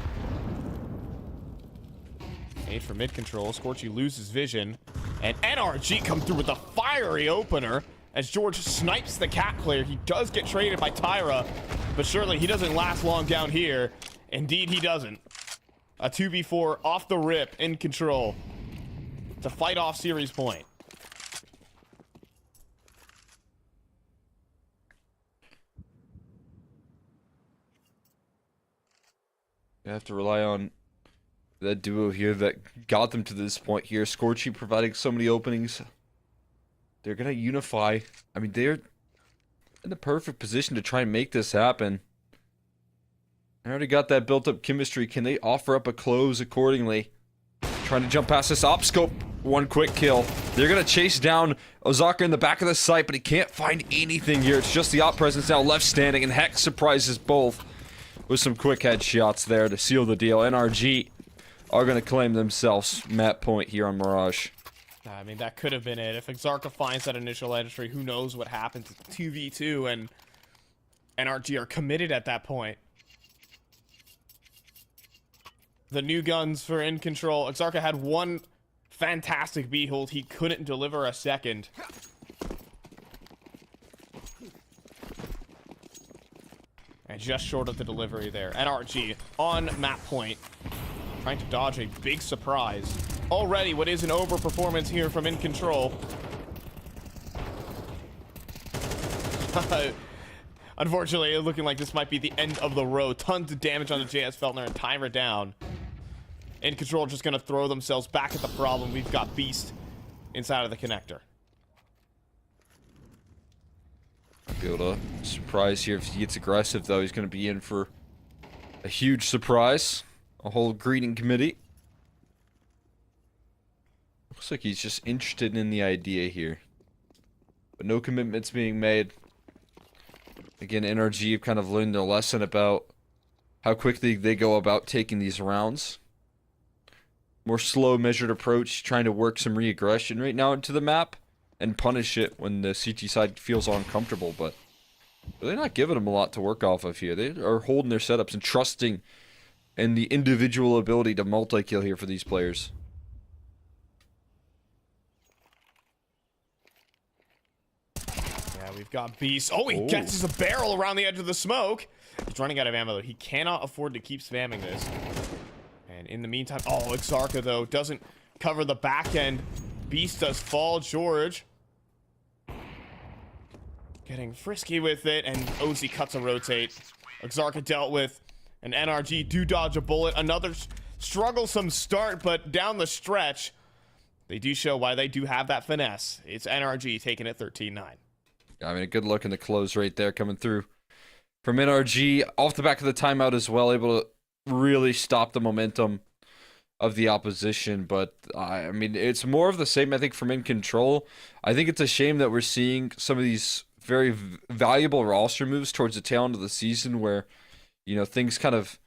[SPEAKER 5] Aid for mid control. Scorchy loses vision. And NRG come through with a fiery opener. As George snipes the cat player, he does get traded by Tyra, but surely he doesn't last long down here. Indeed, he doesn't. A 2v4 off the rip, InControl to fight off series point.
[SPEAKER 6] You have to rely on that duo here that got them to this point here. Scorchy providing so many openings. They're going to unify. I mean, they're in the perfect position to try and make this happen. I already got that built-up chemistry. Can they offer up a close accordingly? Trying to jump past this op scope. One quick kill. They're going to chase down Ozaka in the back of the site, but he can't find anything here. It's just the op presence now left standing, and Hex surprises both with some quick headshots there to seal the deal. NRG are going to claim themselves map point here on Mirage.
[SPEAKER 5] I mean, that could have been it. If Exarca finds that initial entry, who knows what happens. It's 2v2, and NRG are committed at that point. The new guns for InControl. Exarca had one fantastic B hold. He couldn't deliver a second. And just short of the delivery there. NRG on map point. Trying to dodge a big surprise. Already what is an overperformance here from InControl. Unfortunately, looking like this might be the end of the road. Tons of damage on the JS Feltner and Tyra down. InControl just going to throw themselves back at the problem. We've got Beast inside of the connector.
[SPEAKER 6] Be able to surprise here. If he gets aggressive, though, he's going to be in for a huge surprise. A whole greeting committee. Looks like he's just interested in the idea here. But no commitments being made. Again, NRG have kind of learned their lesson about how quickly they go about taking these rounds. More slow, measured approach, trying to work some re-aggression right now into the map and punish it when the CT side feels uncomfortable, but they're not giving them a lot to work off of here. They are holding their setups and trusting in the individual ability to multi-kill here for these players.
[SPEAKER 5] Yeah, we've got Beast. Oh, he gets a barrel around the edge of the smoke. He's running out of ammo, though. He cannot afford to keep spamming this. And in the meantime, oh, Exarca, though, doesn't cover the back end. Beast does fall, George. Getting frisky with it, and OZ cuts a rotate. Exarca dealt with, and NRG do dodge a bullet. Another strugglesome start, but down the stretch, they do show why they do have that finesse. It's NRG taking it 13-9.
[SPEAKER 6] I mean, a good look in the close right there coming through from NRG. Off the back of the timeout as well, able to really stop the momentum of the opposition. But, I mean, it's more of the same, I think, from InControl. I think it's a shame that we're seeing some of these very valuable roster moves towards the tail end of the season where, you know, things kind of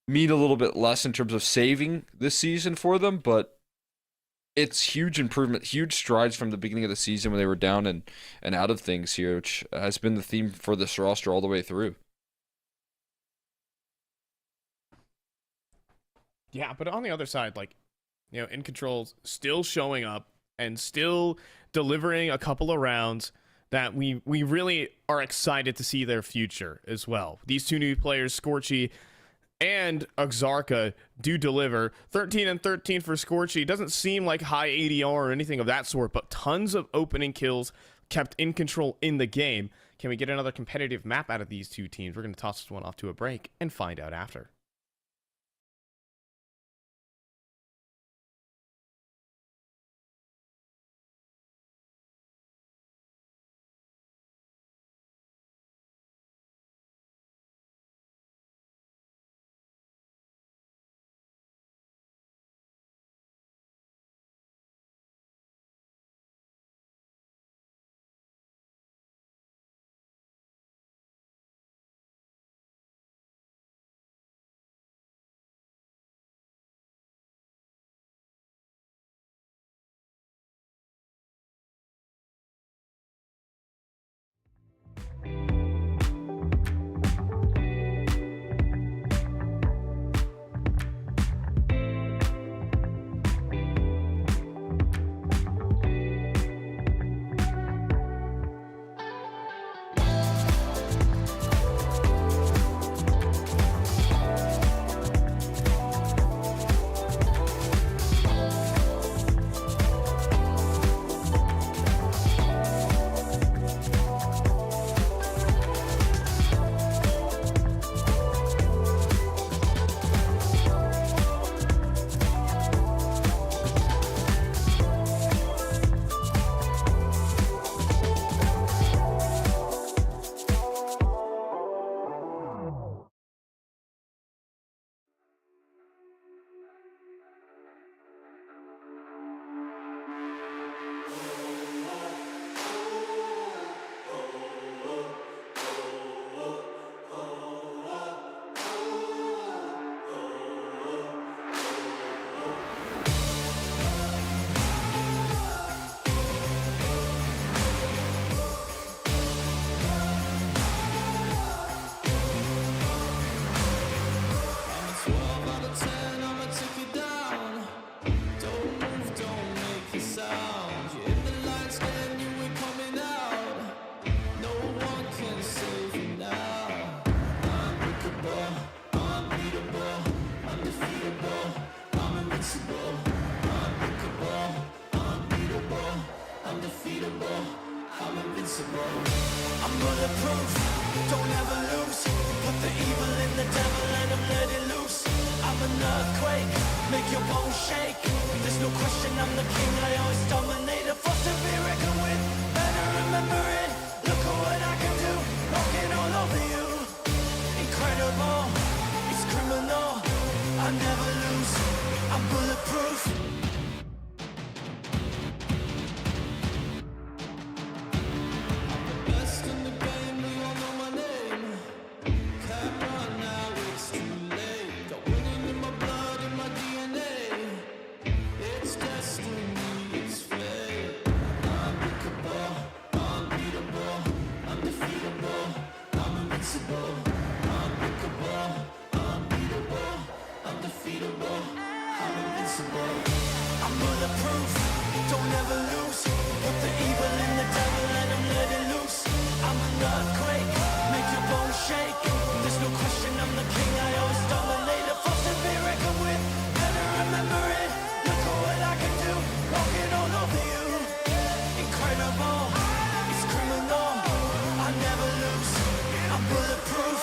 [SPEAKER 6] mean a little bit less in terms of saving this season for them, but it's huge improvement, huge strides from the beginning of the season when they were down and out of things here, which has been the theme for this roster all the way through.
[SPEAKER 5] Yeah, but on the other side, like, you know, InControl's still showing up and still delivering a couple of rounds that we really are excited to see their future as well. These two new players, Scorchy and Exarca, do deliver. 13 and 13 for Scorchy. Doesn't seem like high ADR or anything of that sort, but tons of opening kills kept InControl in the game. Can we get another competitive map out of these two teams? We're going to toss this one off to a break and find out after.
[SPEAKER 7] I'm bulletproof, don't ever lose. Put the evil in the devil and I'm let it loose. I'm an earthquake, make your bones shake. There's no question I'm the king, I always dominate. A force to be reckoned with, better remember it. Look at what I can do. I'm bulletproof, don't ever lose. Put the evil in the devil and I'm letting loose. I'm an earthquake, make your bones shake. There's no question I'm the king, I always dominate. A force to be reckoned with, better remember it. Look at what I can do, walking all over you. Incredible, it's criminal. I never lose, I'm bulletproof.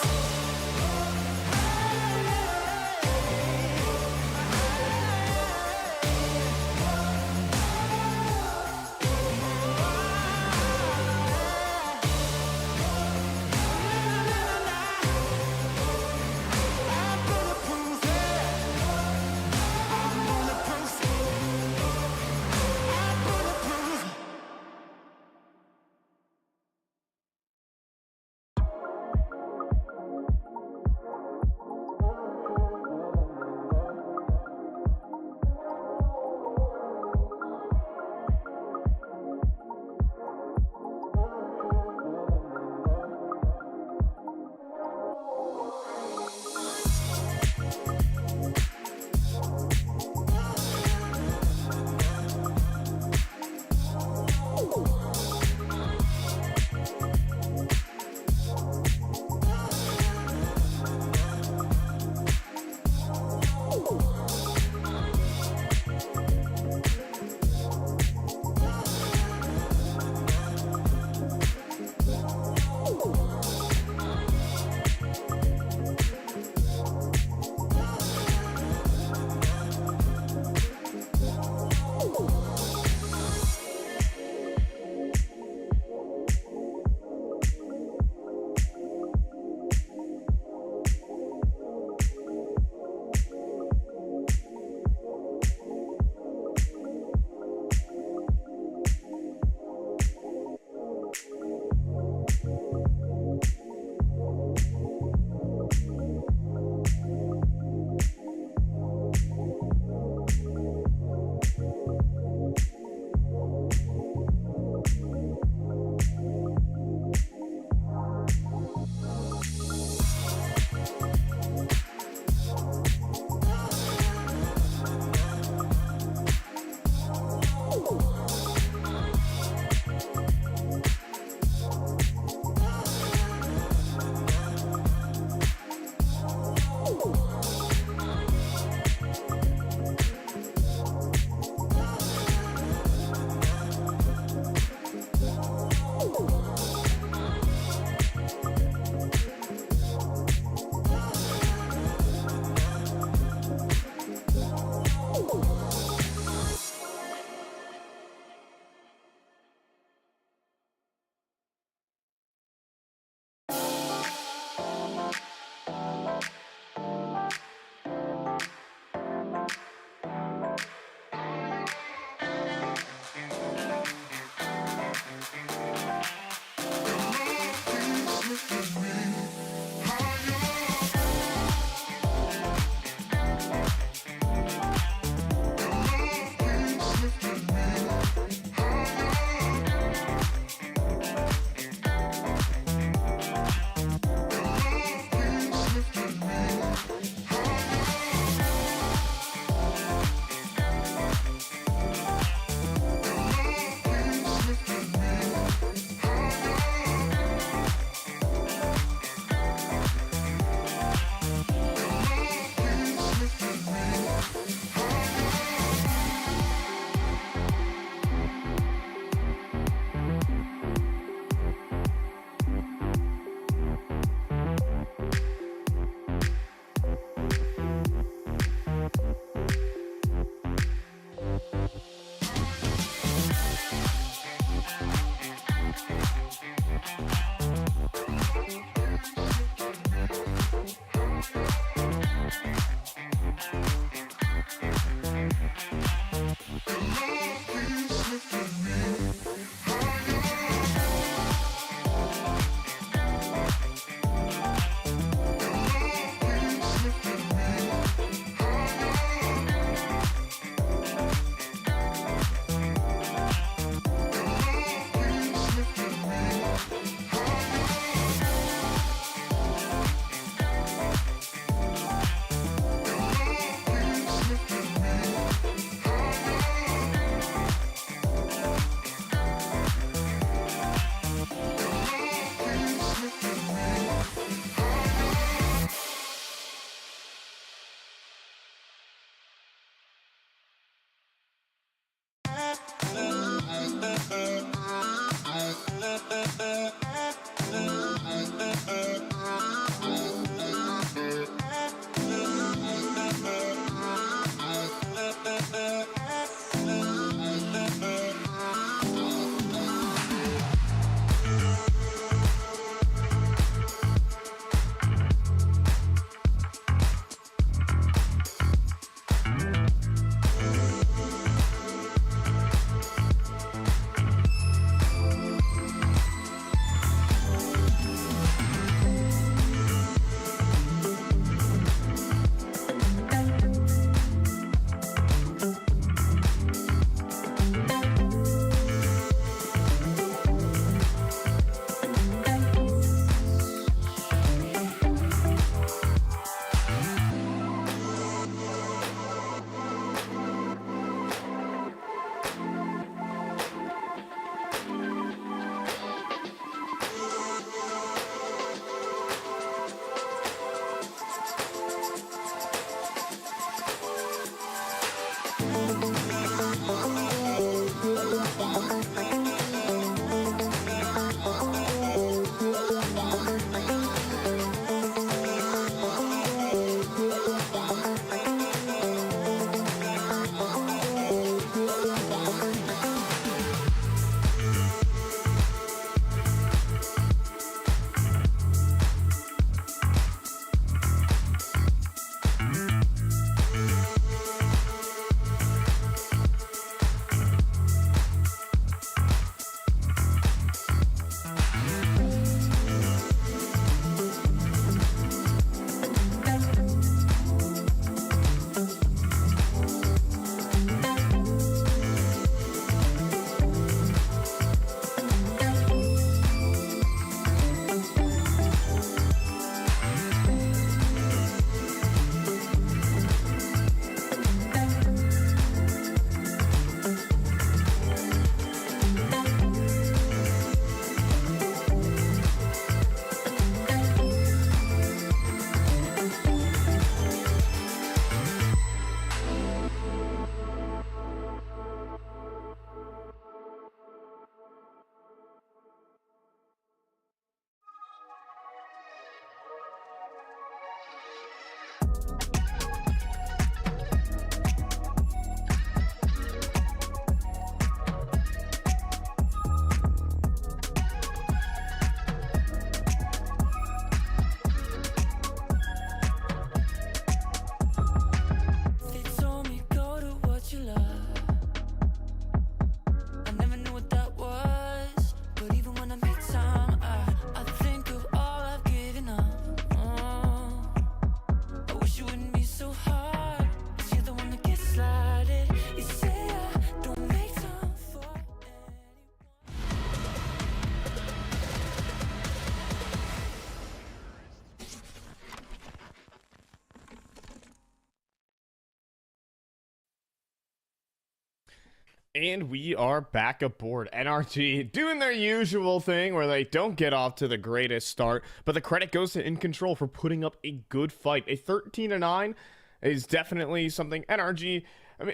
[SPEAKER 5] And we are back aboard. NRG doing their usual thing where they don't get off to the greatest start, but the credit goes to InControl for putting up a good fight. A 13-9 is definitely something NRG,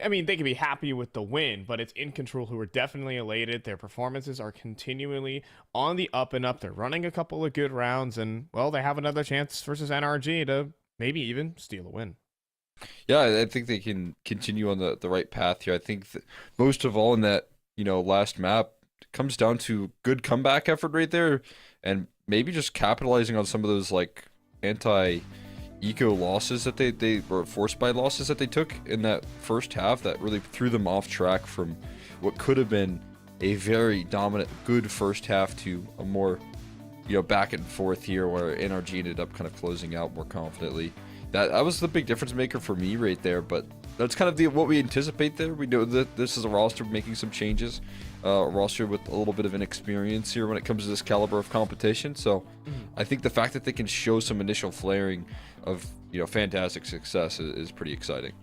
[SPEAKER 5] I mean, they can be happy with the win, but it's InControl who are definitely elated. Their performances are continually on the up and up. They're running a couple of good rounds, and, well, they have another chance versus NRG to maybe even steal a win.
[SPEAKER 6] Yeah, I think they can continue on the right path here. I think that most of all in that, last map, it comes down to good comeback effort right there, and maybe just capitalizing on some of those, like, anti-eco losses that they were forced by losses that they took in that first half that really threw them off track from what could have been a very dominant, good first half to a more, back and forth here where NRG ended up kind of closing out more confidently. That was the big difference maker for me right there, but that's kind of what we anticipate there. We know that this is a roster making some changes, a roster with a little bit of inexperience here when it comes to this caliber of competition. So I think the fact that they can show some initial flaring of fantastic success is pretty exciting.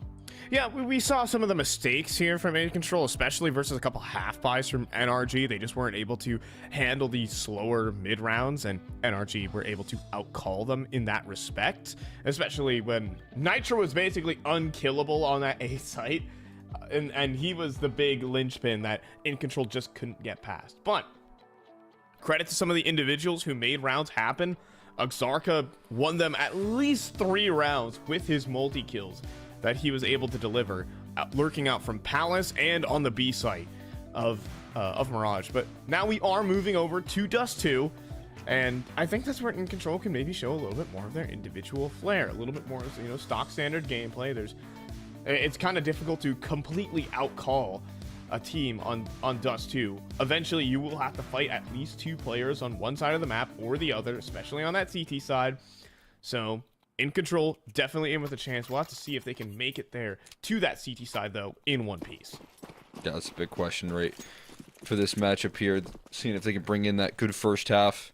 [SPEAKER 5] Yeah, we saw some of the mistakes here from InControl, especially versus a couple half buys from NRG. They just weren't able to handle the slower mid rounds, and NRG were able to outcall them in that respect, especially when Nitro was basically unkillable on that A site, and he was the big linchpin that InControl just couldn't get past. But credit to some of the individuals who made rounds happen. Xarka won them at least 3 rounds with his multi-kills that he was able to deliver, lurking out from Palace and on the B site of Mirage. But now we are moving over to Dust 2, and I think that's where InControl can maybe show a little bit more of their individual flair, a little bit more, stock standard gameplay. It's kind of difficult to completely outcall a team on Dust 2. Eventually, you will have to fight at least 2 players on one side of the map or the other, especially on that CT side. So InControl definitely in with a chance. We'll have to see if they can make it there to that CT side, though, in one piece.
[SPEAKER 6] Yeah, that's a big question, right, for this matchup here. Seeing if they can bring in that good first half.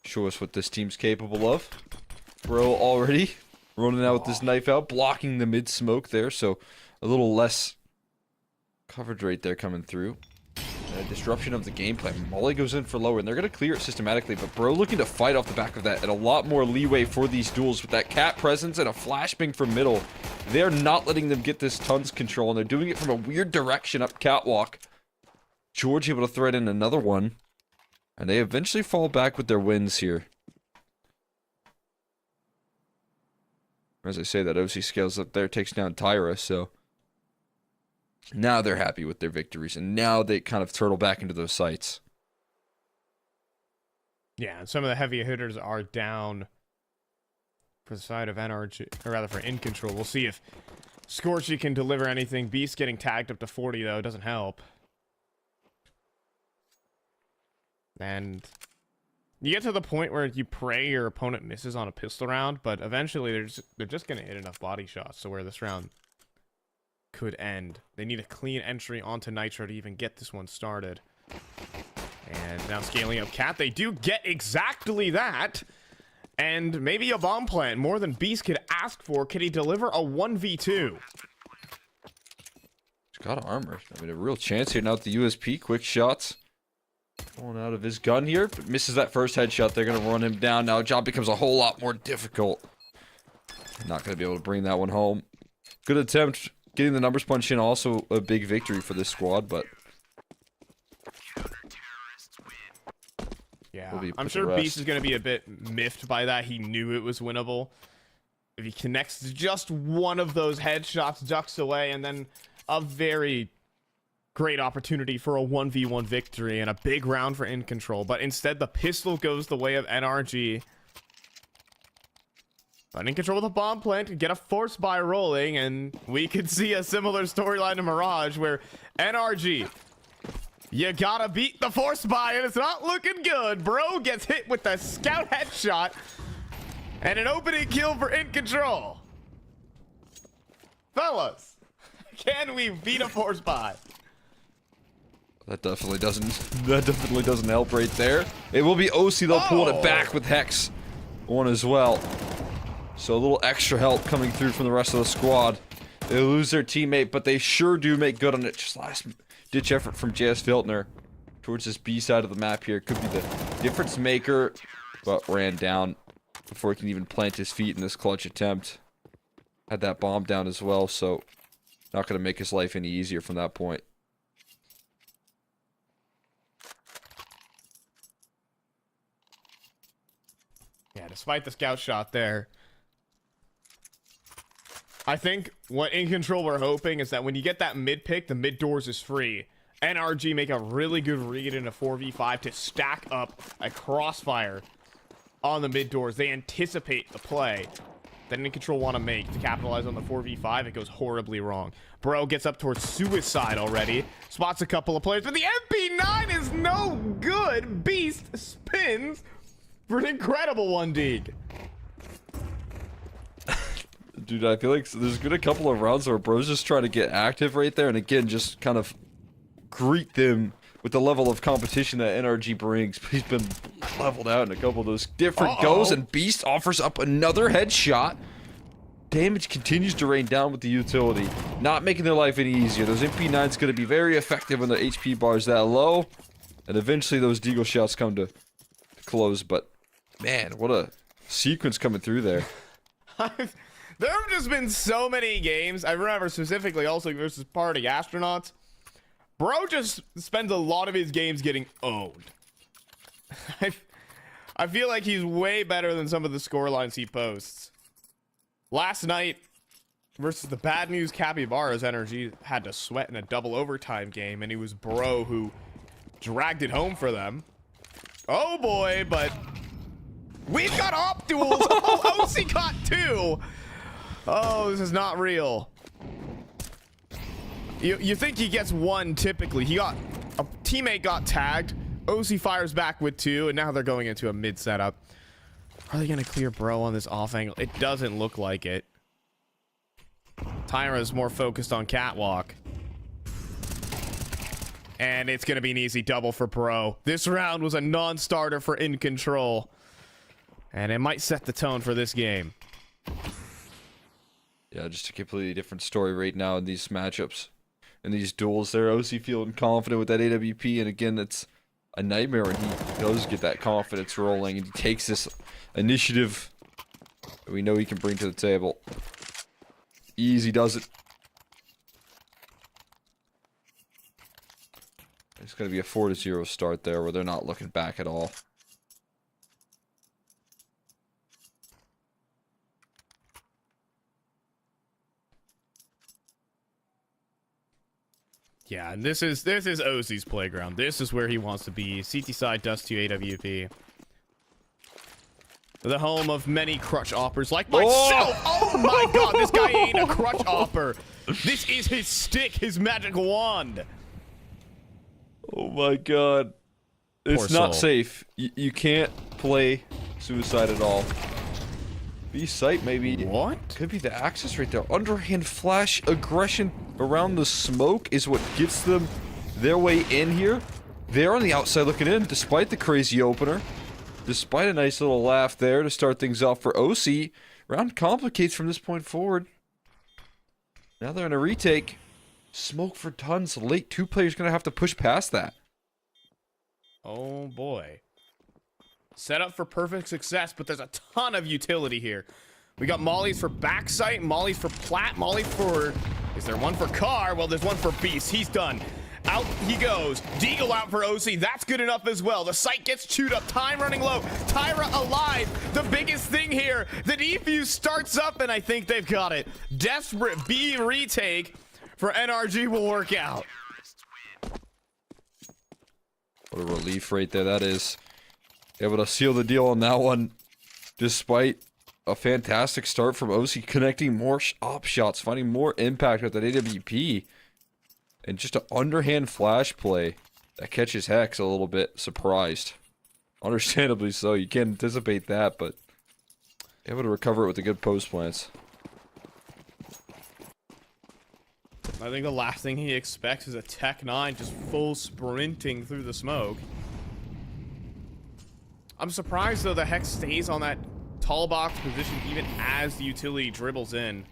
[SPEAKER 6] Show us what this team's capable of. Bro already running out with this knife out, blocking the mid-smoke there, so a little less coverage right there coming through. Disruption of the gameplay. Molly goes in for lower, and they're going to clear it systematically, but Bro looking to fight off the back of that, and a lot more leeway for these duels with that cat presence and a flashbang from middle. They're not letting them get this tons control, and they're doing it from a weird direction up catwalk. George able to thread in another one, and they eventually fall back with their wins here. As I say, that OC scales up there, takes down Tyra, so now they're happy with their victories, and now they kind of turtle back into those sites.
[SPEAKER 5] Yeah, and some of the heavy hitters are down for the side of NRG, or rather for InControl. We'll see if Scorchy can deliver anything. Beast getting tagged up to 40, though, doesn't help. And you get to the point where you pray your opponent misses on a pistol round, but eventually they're just going to hit enough body shots so where this round could end. They need a clean entry onto Nitro to even get this one started. And now scaling up Cat, they do get exactly that. And maybe a bomb plant, more than Beast could ask for. Can he deliver a 1v2?
[SPEAKER 6] He's got armor. I mean, a real chance here now with the USP. Quick shots. Pulling out of his gun here, but misses that first headshot. They're going to run him down. Now job becomes a whole lot more difficult. Not going to be able to bring that one home. Good attempt. Getting the numbers punch in, also a big victory for this squad, but
[SPEAKER 5] yeah, I'm sure Beast is going to be a bit miffed by that. He knew it was winnable. If he connects just one of those headshots, ducks away, and then a very great opportunity for a 1v1 victory and a big round for InControl. But instead, the pistol goes the way of NRG. But InControl with a bomb plant can get a force buy rolling, and we could see a similar storyline to Mirage where NRG, you gotta beat the force buy, and it's not looking good. Bro gets hit with the scout headshot, and an opening kill for InControl. Fellas, can we beat a force buy?
[SPEAKER 6] That definitely doesn't help right there. It will be OC though, pulling it back with Hex on as well. So a little extra help coming through from the rest of the squad. They lose their teammate, but they sure do make good on it. Just ditch effort from JS Viltner towards this B side of the map here. Could be the difference maker, but ran down before he can even plant his feet in this clutch attempt. Had that bomb down as well, so not going to make his life any easier from that point.
[SPEAKER 5] Yeah, despite the scout shot there, I think what InControl we're hoping is that when you get that mid pick, the mid doors is free. NRG make a really good read in a 4v5 to stack up a crossfire on the mid doors. They anticipate the play that InControl want to make to capitalize on the 4v5. It goes horribly wrong. Bro gets up towards suicide already. Spots a couple of players, but the MP9 is no good. Beast spins for an incredible 1D.
[SPEAKER 6] Dude, I feel like there's been a couple of rounds where bro's just trying to get active right there, and again, just kind of greet them with the level of competition that NRG brings. He's been leveled out in a couple of those different goes, and Beast offers up another headshot. Damage continues to rain down with the utility, not making their life any easier. Those MP9's going to be very effective when the HP bar is that low, and eventually those deagle shots come to close. But man, what a sequence coming through there.
[SPEAKER 5] There have just been so many games. I remember specifically also versus Party Astronauts. Bro just spends a lot of his games getting owned. I feel like he's way better than some of the scorelines he posts. Last night versus the Bad News Capybaras, NRG had to sweat in a double overtime game, and it was Bro who dragged it home for them. Oh boy, but we've got op duels. Oh, OC got 2. Oh, this is not real. You think he gets 1 typically. A teammate got tagged. OC fires back with 2, and now they're going into a mid setup. Are they going to clear Bro on this off angle? It doesn't look like it. Tyra is more focused on catwalk. And it's going to be an easy double for Bro. This round was a non-starter for InControl. And it might set the tone for this game.
[SPEAKER 6] Yeah, just a completely different story right now in these matchups. In these duels there, OC feeling confident with that AWP, and again, it's a nightmare when he does get that confidence rolling, and he takes this initiative that we know he can bring to the table. Easy does it. It's going to be a 4-0 start there, where they're not looking back at all.
[SPEAKER 5] Yeah, and this is OC's playground. This is where he wants to be. CT side, Dust 2 AWP. The home of many crutch oppers like myself. Oh my god, this guy ain't a crutch opper. This is his stick, his magic wand.
[SPEAKER 6] Oh my god. It's not safe. You can't play suicide at all. B-site maybe.
[SPEAKER 5] What?
[SPEAKER 6] Could be the axis right there. Underhand flash aggression around the smoke is what gets them their way in here. They're on the outside looking in, despite the crazy opener. Despite a nice little laugh there to start things off for OC. Round complicates from this point forward. Now they're in a retake. Smoke for tons late. 2 players going to have to push past that.
[SPEAKER 5] Oh boy. Set up for perfect success, but there's a ton of utility here. We got mollies for backsite, mollies for plat, mollies for... Is there one for car? Well, there's one for beast. He's done. Out he goes. Deagle out for OC. That's good enough as well. The site gets chewed up. Time running low. Tyra alive. The biggest thing here. The defuse starts up, and I think they've got it. Desperate B retake for NRG will work out.
[SPEAKER 6] What a relief right there that is. Able to seal the deal on that one, despite a fantastic start from OC, connecting more op shots, finding more impact with that AWP, and just an underhand flash play that catches Hex a little bit surprised. Understandably so, you can't anticipate that, but able to recover it with the good post plants.
[SPEAKER 5] I think the last thing he expects is a Tech 9 just full sprinting through the smoke. I'm surprised, though, the Hex stays on that tall box position even as the utility dribbles in.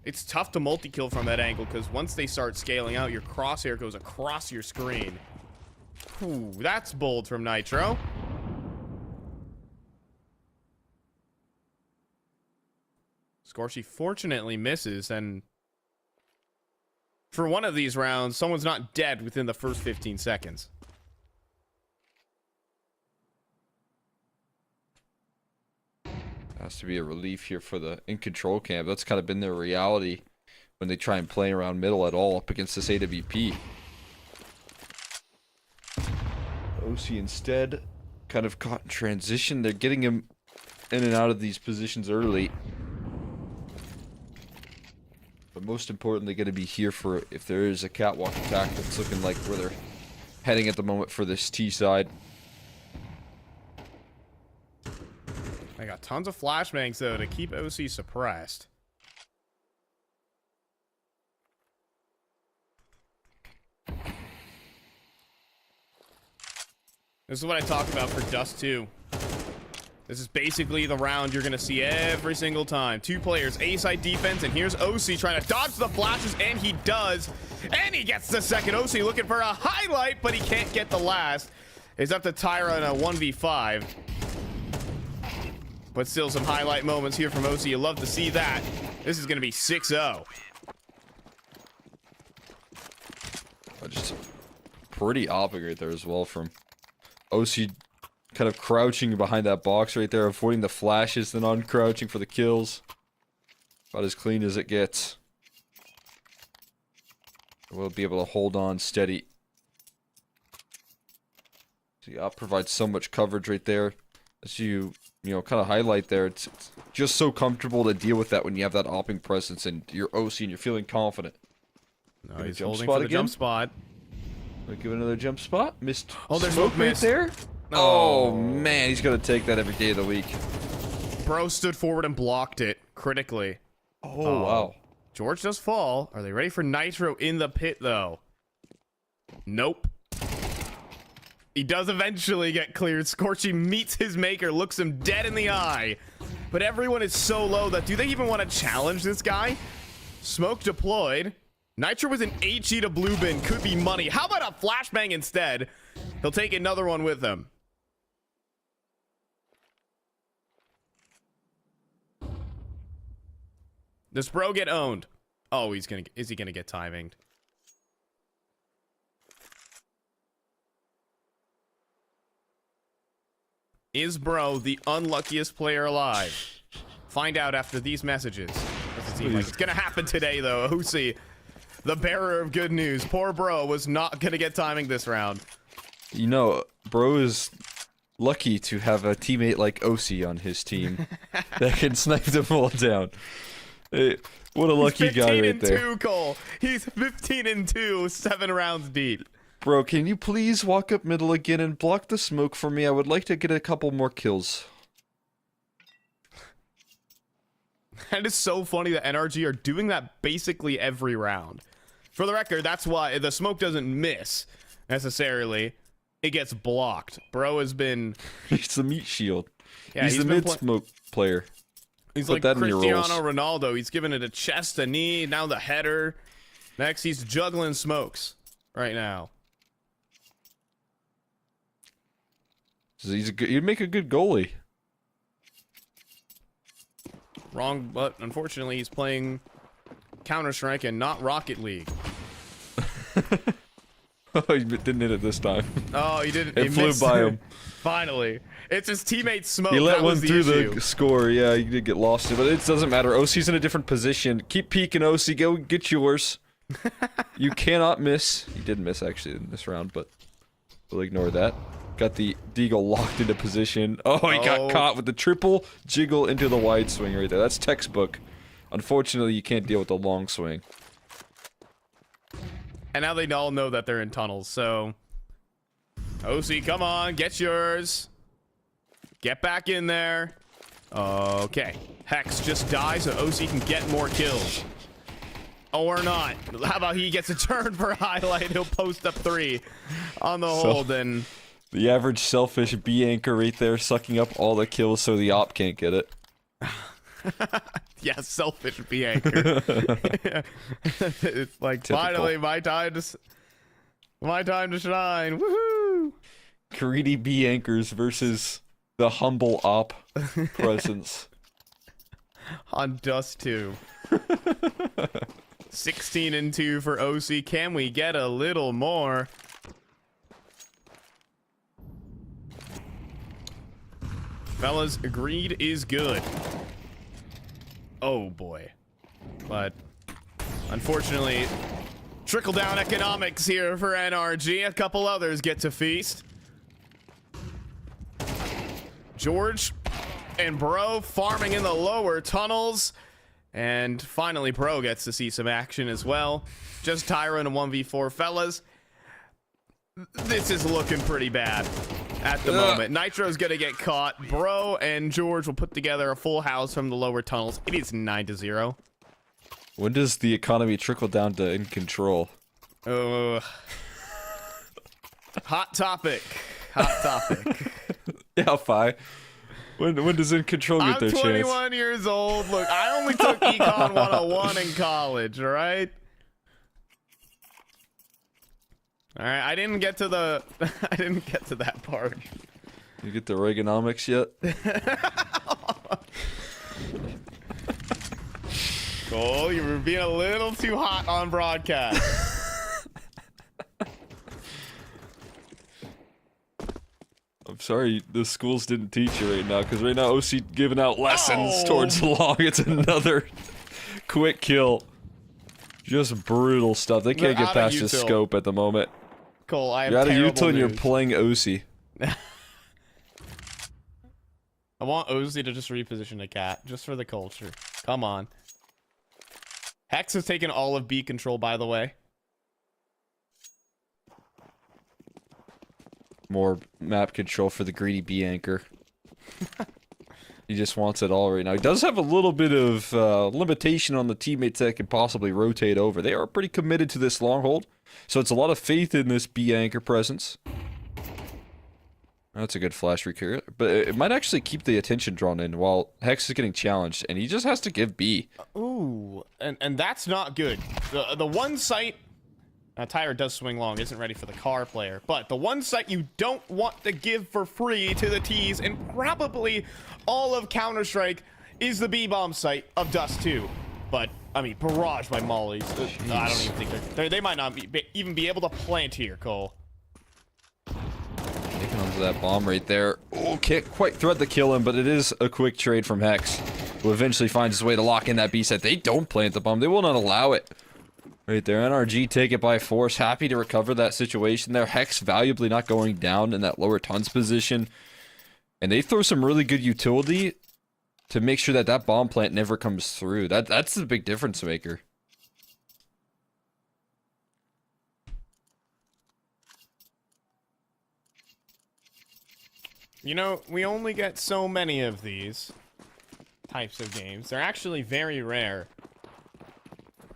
[SPEAKER 5] It's tough to multi-kill from that angle because once they start scaling out, your crosshair goes across your screen. Ooh, that's bold from Nitro. Scorchy fortunately misses, and for one of these rounds, someone's not dead within the first 15 seconds.
[SPEAKER 6] Has to be a relief here for the InControl camp. That's kind of been their reality when they try and play around middle at all up against this AWP. OC instead kind of caught in transition. They're getting him in and out of these positions early. But most importantly, going to be here for if there is a catwalk attack that's looking like where they're heading at the moment for this T side.
[SPEAKER 5] I got tons of flashbangs, though, to keep OC suppressed. This is what I talk about for Dust 2. This is basically the round you're going to see every single time. Two players, A-side defense, and here's OC trying to dodge the flashes, and he does. And he gets the second. OC looking for a highlight, but he can't get the last. It's up to Tyra in a 1v5. But still some highlight moments here from OC. You love to see that. This is going to be 6-0.
[SPEAKER 6] Just pretty opping right there as well from OC, kind of crouching behind that box right there, avoiding the flashes, then uncrouching for the kills. About as clean as it gets. We'll be able to hold on steady. See, Op provides so much coverage right there. As you know, kind of highlight there. It's just so comfortable to deal with that when you have that opping presence and you're OC and you're feeling confident.
[SPEAKER 5] No, he's holding for the jump spot.
[SPEAKER 6] Give it another jump spot. Missed.
[SPEAKER 5] Oh, there's
[SPEAKER 6] smoke right
[SPEAKER 5] missed.
[SPEAKER 6] there. Oh man, he's gonna take that every day of the week.
[SPEAKER 5] Bro stood forward and blocked it critically.
[SPEAKER 6] Oh wow.
[SPEAKER 5] George does fall. Are they ready for Nitro in the pit though? Nope. He does eventually get cleared. Scorchy meets his maker, looks him dead in the eye. But everyone is so low that do they even want to challenge this guy? Smoke deployed. Nitro with an HE to blue bin could be money. How about a flashbang instead? He'll take another one with him. Does Bro get owned? Oh, is he gonna get timinged? Is Bro the unluckiest player alive? Find out after these messages. Doesn't seem like it's gonna happen today, though. OC, the bearer of good news. Poor Bro was not gonna get timing this round.
[SPEAKER 6] You know, Bro is lucky to have a teammate like OC on his team that can snipe them all down. Hey, what a lucky guy right there.
[SPEAKER 5] 15-2, Cole. He's 15-2, 7 rounds deep.
[SPEAKER 6] Bro, can you please walk up middle again and block the smoke for me? I would like to get a couple more kills.
[SPEAKER 5] That is so funny that NRG are doing that basically every round. For the record, that's why the smoke doesn't miss, necessarily. It gets blocked. Bro has been...
[SPEAKER 6] He's the meat shield.
[SPEAKER 5] Yeah,
[SPEAKER 6] he's the mid-smoke player.
[SPEAKER 5] He's
[SPEAKER 6] Put
[SPEAKER 5] like
[SPEAKER 6] that in your roles.
[SPEAKER 5] Cristiano Ronaldo. He's giving it a chest, a knee, now the header. Next, he's juggling smokes right now.
[SPEAKER 6] He'd make a good goalie.
[SPEAKER 5] Wrong, but unfortunately, he's playing Counter-Strike and not Rocket League.
[SPEAKER 6] Oh, he didn't hit it this time.
[SPEAKER 5] Oh, he didn't.
[SPEAKER 6] It flew by him.
[SPEAKER 5] Finally. It's his teammate Smoke.
[SPEAKER 6] He let
[SPEAKER 5] that
[SPEAKER 6] one
[SPEAKER 5] was the
[SPEAKER 6] through
[SPEAKER 5] issue.
[SPEAKER 6] the score. Yeah, he did get lost, but it doesn't matter. OC's in a different position. Keep peeking, OC. Go get yours. You cannot miss. He did miss, actually, in this round, but we'll ignore that. Got the Deagle locked into position. Oh, he got caught with the triple jiggle into the wide swing right there. That's textbook. Unfortunately, you can't deal with the long swing.
[SPEAKER 5] And now they all know that they're in tunnels, so... OC, come on, get yours. Get back in there. Okay. Hex just dies so OC can get more kills. Or not. How about he gets a turn for a highlight? He'll post up 3 on the hold, and...
[SPEAKER 6] The average selfish B anchor right there, sucking up all the kills so the op can't get it.
[SPEAKER 3] Yeah, selfish B anchor. It's like
[SPEAKER 6] Typical.
[SPEAKER 3] finally my time to shine. Woohoo!
[SPEAKER 6] Greedy B anchors versus the humble op presence.
[SPEAKER 3] On Dust 2. 16-2 for OC. Can we get a little more? Fellas, greed is good. Oh boy. But unfortunately, trickle-down economics here for NRG. A couple others get to feast. George and Bro farming in the lower tunnels. And finally, Bro gets to see some action as well. Just Tyra in a 1v4. Fellas, this is looking pretty bad at the moment. Nitro's gonna get caught. Bro and George will put together a full house from the lower tunnels. It is 9-0.
[SPEAKER 6] When does the economy trickle down to InControl?
[SPEAKER 3] Hot topic. Hot topic.
[SPEAKER 6] Yeah, Fi. When does InControl get their
[SPEAKER 3] I'm
[SPEAKER 6] chance?
[SPEAKER 3] 21 years old. Look, I only took Econ 101 in college, all right? All right, I didn't get to that part.
[SPEAKER 6] You get the Reaganomics yet?
[SPEAKER 3] Cole, you were being a little too hot on broadcast.
[SPEAKER 6] I'm sorry the schools didn't teach you right now, because right now OC giving out lessons towards long. It's another quick kill. Just brutal stuff. They can't
[SPEAKER 3] They're
[SPEAKER 6] get
[SPEAKER 3] out of
[SPEAKER 6] past the
[SPEAKER 3] util.
[SPEAKER 6] scope at the moment.
[SPEAKER 3] Cole, I have
[SPEAKER 6] You're out of
[SPEAKER 3] terrible
[SPEAKER 6] util and you're
[SPEAKER 3] news.
[SPEAKER 6] playing OC.
[SPEAKER 3] I want Ozzy to just reposition a cat, just for the culture. Come on. Hex has taken all of B control, by the way.
[SPEAKER 6] More map control for the greedy B anchor. He just wants it all right now. He does have a little bit of limitation on the teammates that can possibly rotate over. They are pretty committed to this long hold, so it's a lot of faith in this B anchor presence. That's a good flash recur, but it might actually keep the attention drawn in while Hex is getting challenged, and he just has to give B.
[SPEAKER 3] Ooh, and that's not good. The one site, Tyre does swing long, isn't ready for the car player, but the one site you don't want to give for free to the T's, and probably all of Counter-Strike, is the B-bomb site of Dust 2. But, I mean, barrage by mollies. I don't even think they might not even be able to plant here, Cole.
[SPEAKER 6] Taking onto that bomb right there. Oh, can't quite thread the kill him, but it is a quick trade from Hex, who eventually finds his way to lock in that B site. They don't plant the bomb. They will not allow it. Right there, NRG take it by force. Happy to recover that situation there. Hex valuably not going down in that lower tons position. And they throw some really good utility to make sure that that bomb plant never comes through. That's the big difference maker.
[SPEAKER 3] You know, we only get so many of these types of games. They're actually very rare.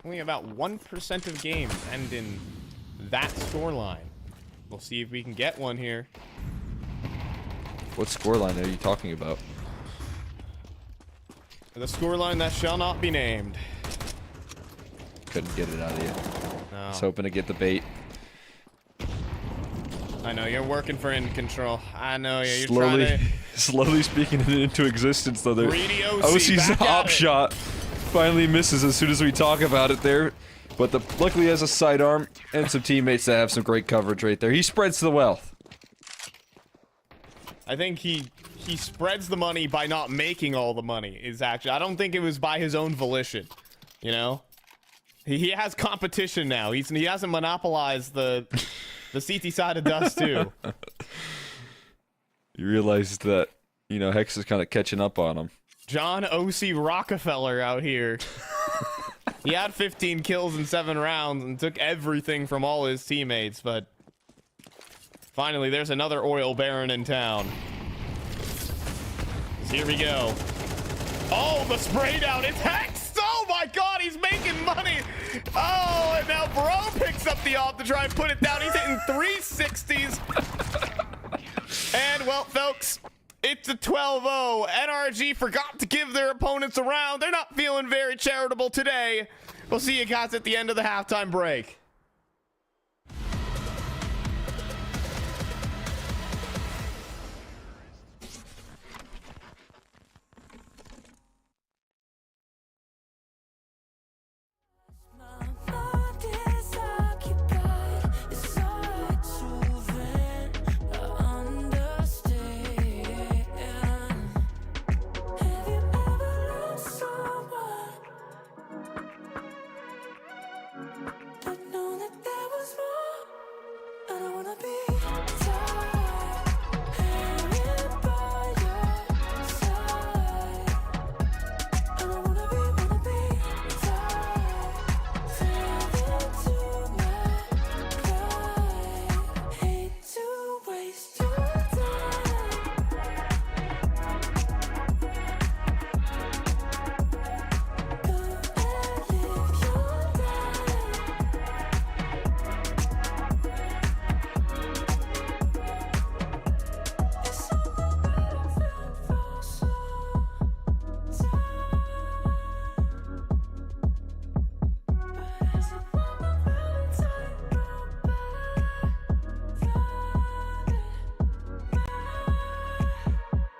[SPEAKER 3] Only about 1% of games end in that scoreline. We'll see if we can get one here.
[SPEAKER 6] What scoreline are you talking about?
[SPEAKER 3] The scoreline that shall not be named.
[SPEAKER 6] Couldn't get it out of you.
[SPEAKER 3] No.
[SPEAKER 6] I was hoping to get the bait.
[SPEAKER 3] I know, you're working for InControl. I know, yeah, you're
[SPEAKER 6] Slowly,
[SPEAKER 3] trying to...
[SPEAKER 6] slowly speaking it into existence, though.
[SPEAKER 3] Greedy OC,
[SPEAKER 6] OC's
[SPEAKER 3] back at
[SPEAKER 6] op
[SPEAKER 3] it.
[SPEAKER 6] shot finally misses as soon as we talk about it there. But luckily he has a sidearm and some teammates that have some great coverage right there. He spreads the wealth.
[SPEAKER 3] I think he spreads the money by not making all the money. Is actually, I don't think it was by his own volition. You know, he has competition now. He hasn't monopolized the CT side of Dust too.
[SPEAKER 6] You realize that, you know, Hex is kind of catching up on him.
[SPEAKER 3] John O.C. Rockefeller out here. He had 15 kills in 7 rounds and took everything from all his teammates, but finally there's another oil baron in town. Here we go. Oh, the spray down. It's Hex. Oh my god, he's making money. Oh, and now Bro picks up the op to try and put it down. He's hitting 360s. And, well, folks, It's a 12-0. NRG forgot to give their opponents a round. They're not feeling very charitable today. We'll see you guys at the end of the halftime break.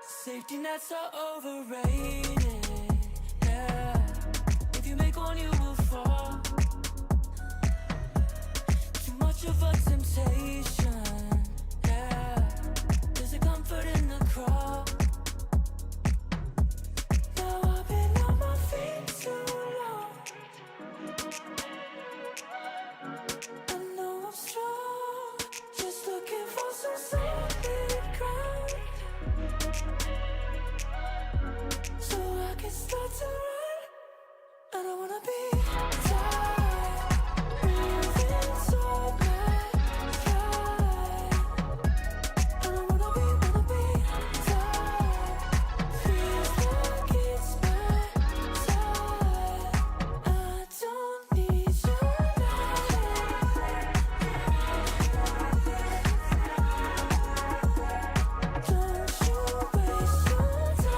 [SPEAKER 7] Safety nets are overrated. Yeah. If you make one, you will fall. Too much of a temptation. Yeah. There's a comfort in the crawl. Now I've been on my feet too long. I know I'm strong. Just looking for some solid ground. So I can start to run. I don't wanna be tired, moving so bad. I don't wanna be tired. Feels like it's my time. I don't need your light. Don't you waste your time.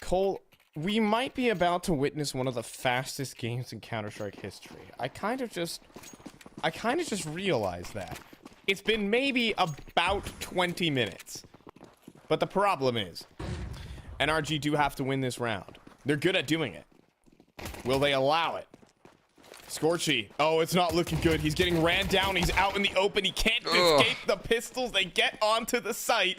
[SPEAKER 3] Cole, we might be about to witness one of the fastest games in Counter-Strike history. I kind of just realized that. It's been maybe about 20 minutes. But the problem is, NRG do have to win this round. They're good at doing it. Will they allow it? Scorchy. Oh, it's not looking good. He's getting ran down. He's out in the open. He can't escape the pistols. They get onto the site.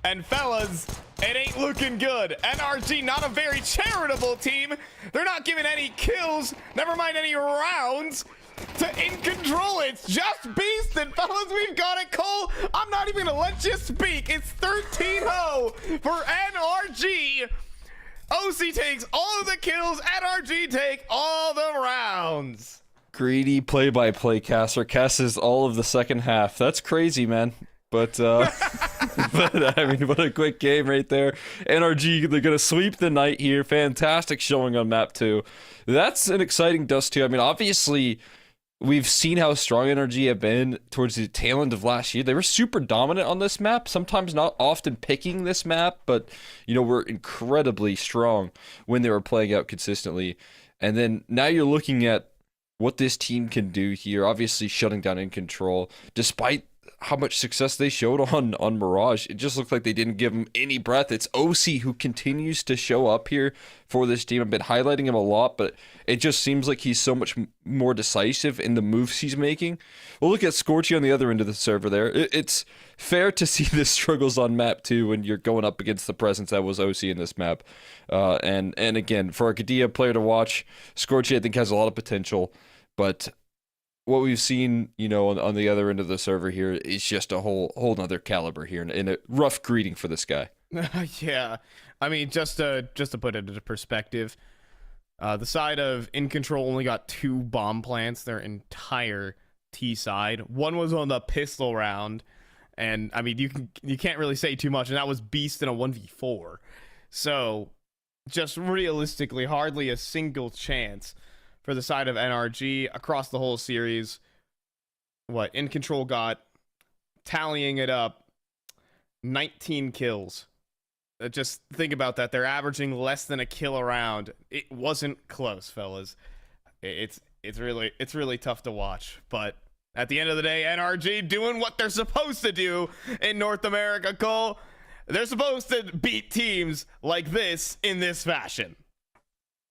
[SPEAKER 3] And fellas, it ain't looking good. NRG, not a very charitable team. They're not giving any kills, never mind any rounds, to InControl. It's just beastin', fellas. We've got it, Cole. I'm not even gonna let you speak. It's 13-0 for NRG. OC takes all of the kills. NRG take all the rounds.
[SPEAKER 6] Greedy play-by-play caster casts all of the second half. That's crazy, man. But but I mean, what a quick game right there. NRG, they're gonna sweep the night here. Fantastic showing on map 2. That's an exciting Dust 2. I mean, obviously, we've seen how strong NRG have been towards the tail end of last year. They were super dominant on this map, sometimes not often picking this map, but, you know, were incredibly strong when they were playing out consistently. And then now you're looking at what this team can do here, obviously shutting down InControl, despite how much success they showed on Mirage. It just looked like they didn't give him any breath. It's OC who continues to show up here for this team. I've been highlighting him a lot, but it just seems like he's so much more decisive in the moves he's making. We'll look at Scorchy on the other end of the server there. It's fair to see the struggles on map 2 when you're going up against the presence that was OC in this map. And again, for a Kadia player to watch, Scorchy I think has a lot of potential, but what we've seen, you know, on the other end of the server here is just a whole nother caliber here, and a rough greeting for this guy.
[SPEAKER 5] Yeah, I mean, just to put it into perspective, the side of InControl only got 2 bomb plants their entire T side. One was on the pistol round, and I mean, you can't really say too much, and that was Beast in a 1v4. So, just realistically, hardly a single chance for the side of NRG across the whole series. What InControl got, tallying it up, 19 kills. Just think about that. They're averaging less than a kill a round. It wasn't close, fellas. It's really tough to watch. But at the end of the day, NRG doing what they're supposed to do in North America, Cole. They're supposed to beat teams like this in this fashion.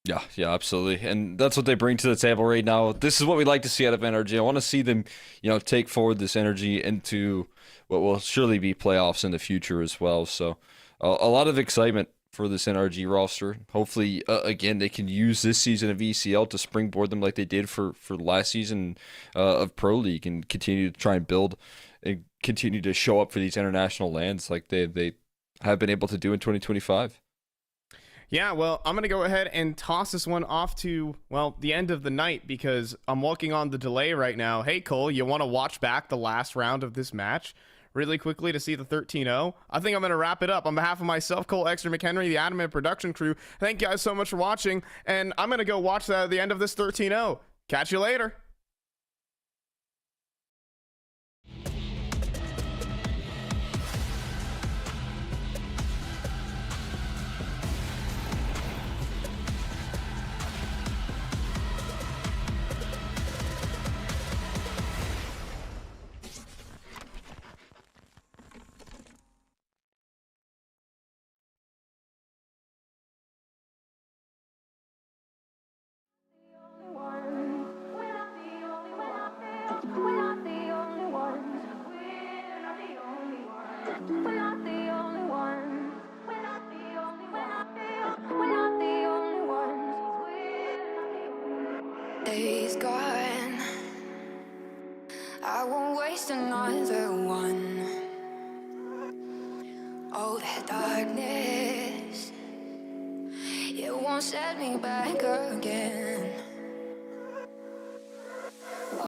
[SPEAKER 6] Yeah, absolutely. And that's what they bring to the table right now. This is what we like to see out of NRG. I want to see them, you know, take forward this energy into what will surely be playoffs in the future as well. So a lot of excitement for this NRG roster. Hopefully, again, they can use this season of ECL to springboard them like they did for last season of Pro League, and continue to try and build and continue to show up for these international lands like they have been able to do in 2025.
[SPEAKER 5] Yeah, well, I'm going to go ahead and toss this one off to, well, the end of the night, because I'm working on the delay right now. Hey, Cole, you want to watch back the last round of this match really quickly to see the 13-0? I think I'm going to wrap it up. On behalf of myself, Cole, Extra McHenry, the Adam and production crew, thank you guys so much for watching, and I'm going to go watch the end of this 13-0. Catch you later.
[SPEAKER 8] Days gone, I won't waste another one. Oh, that darkness, it won't set me back again.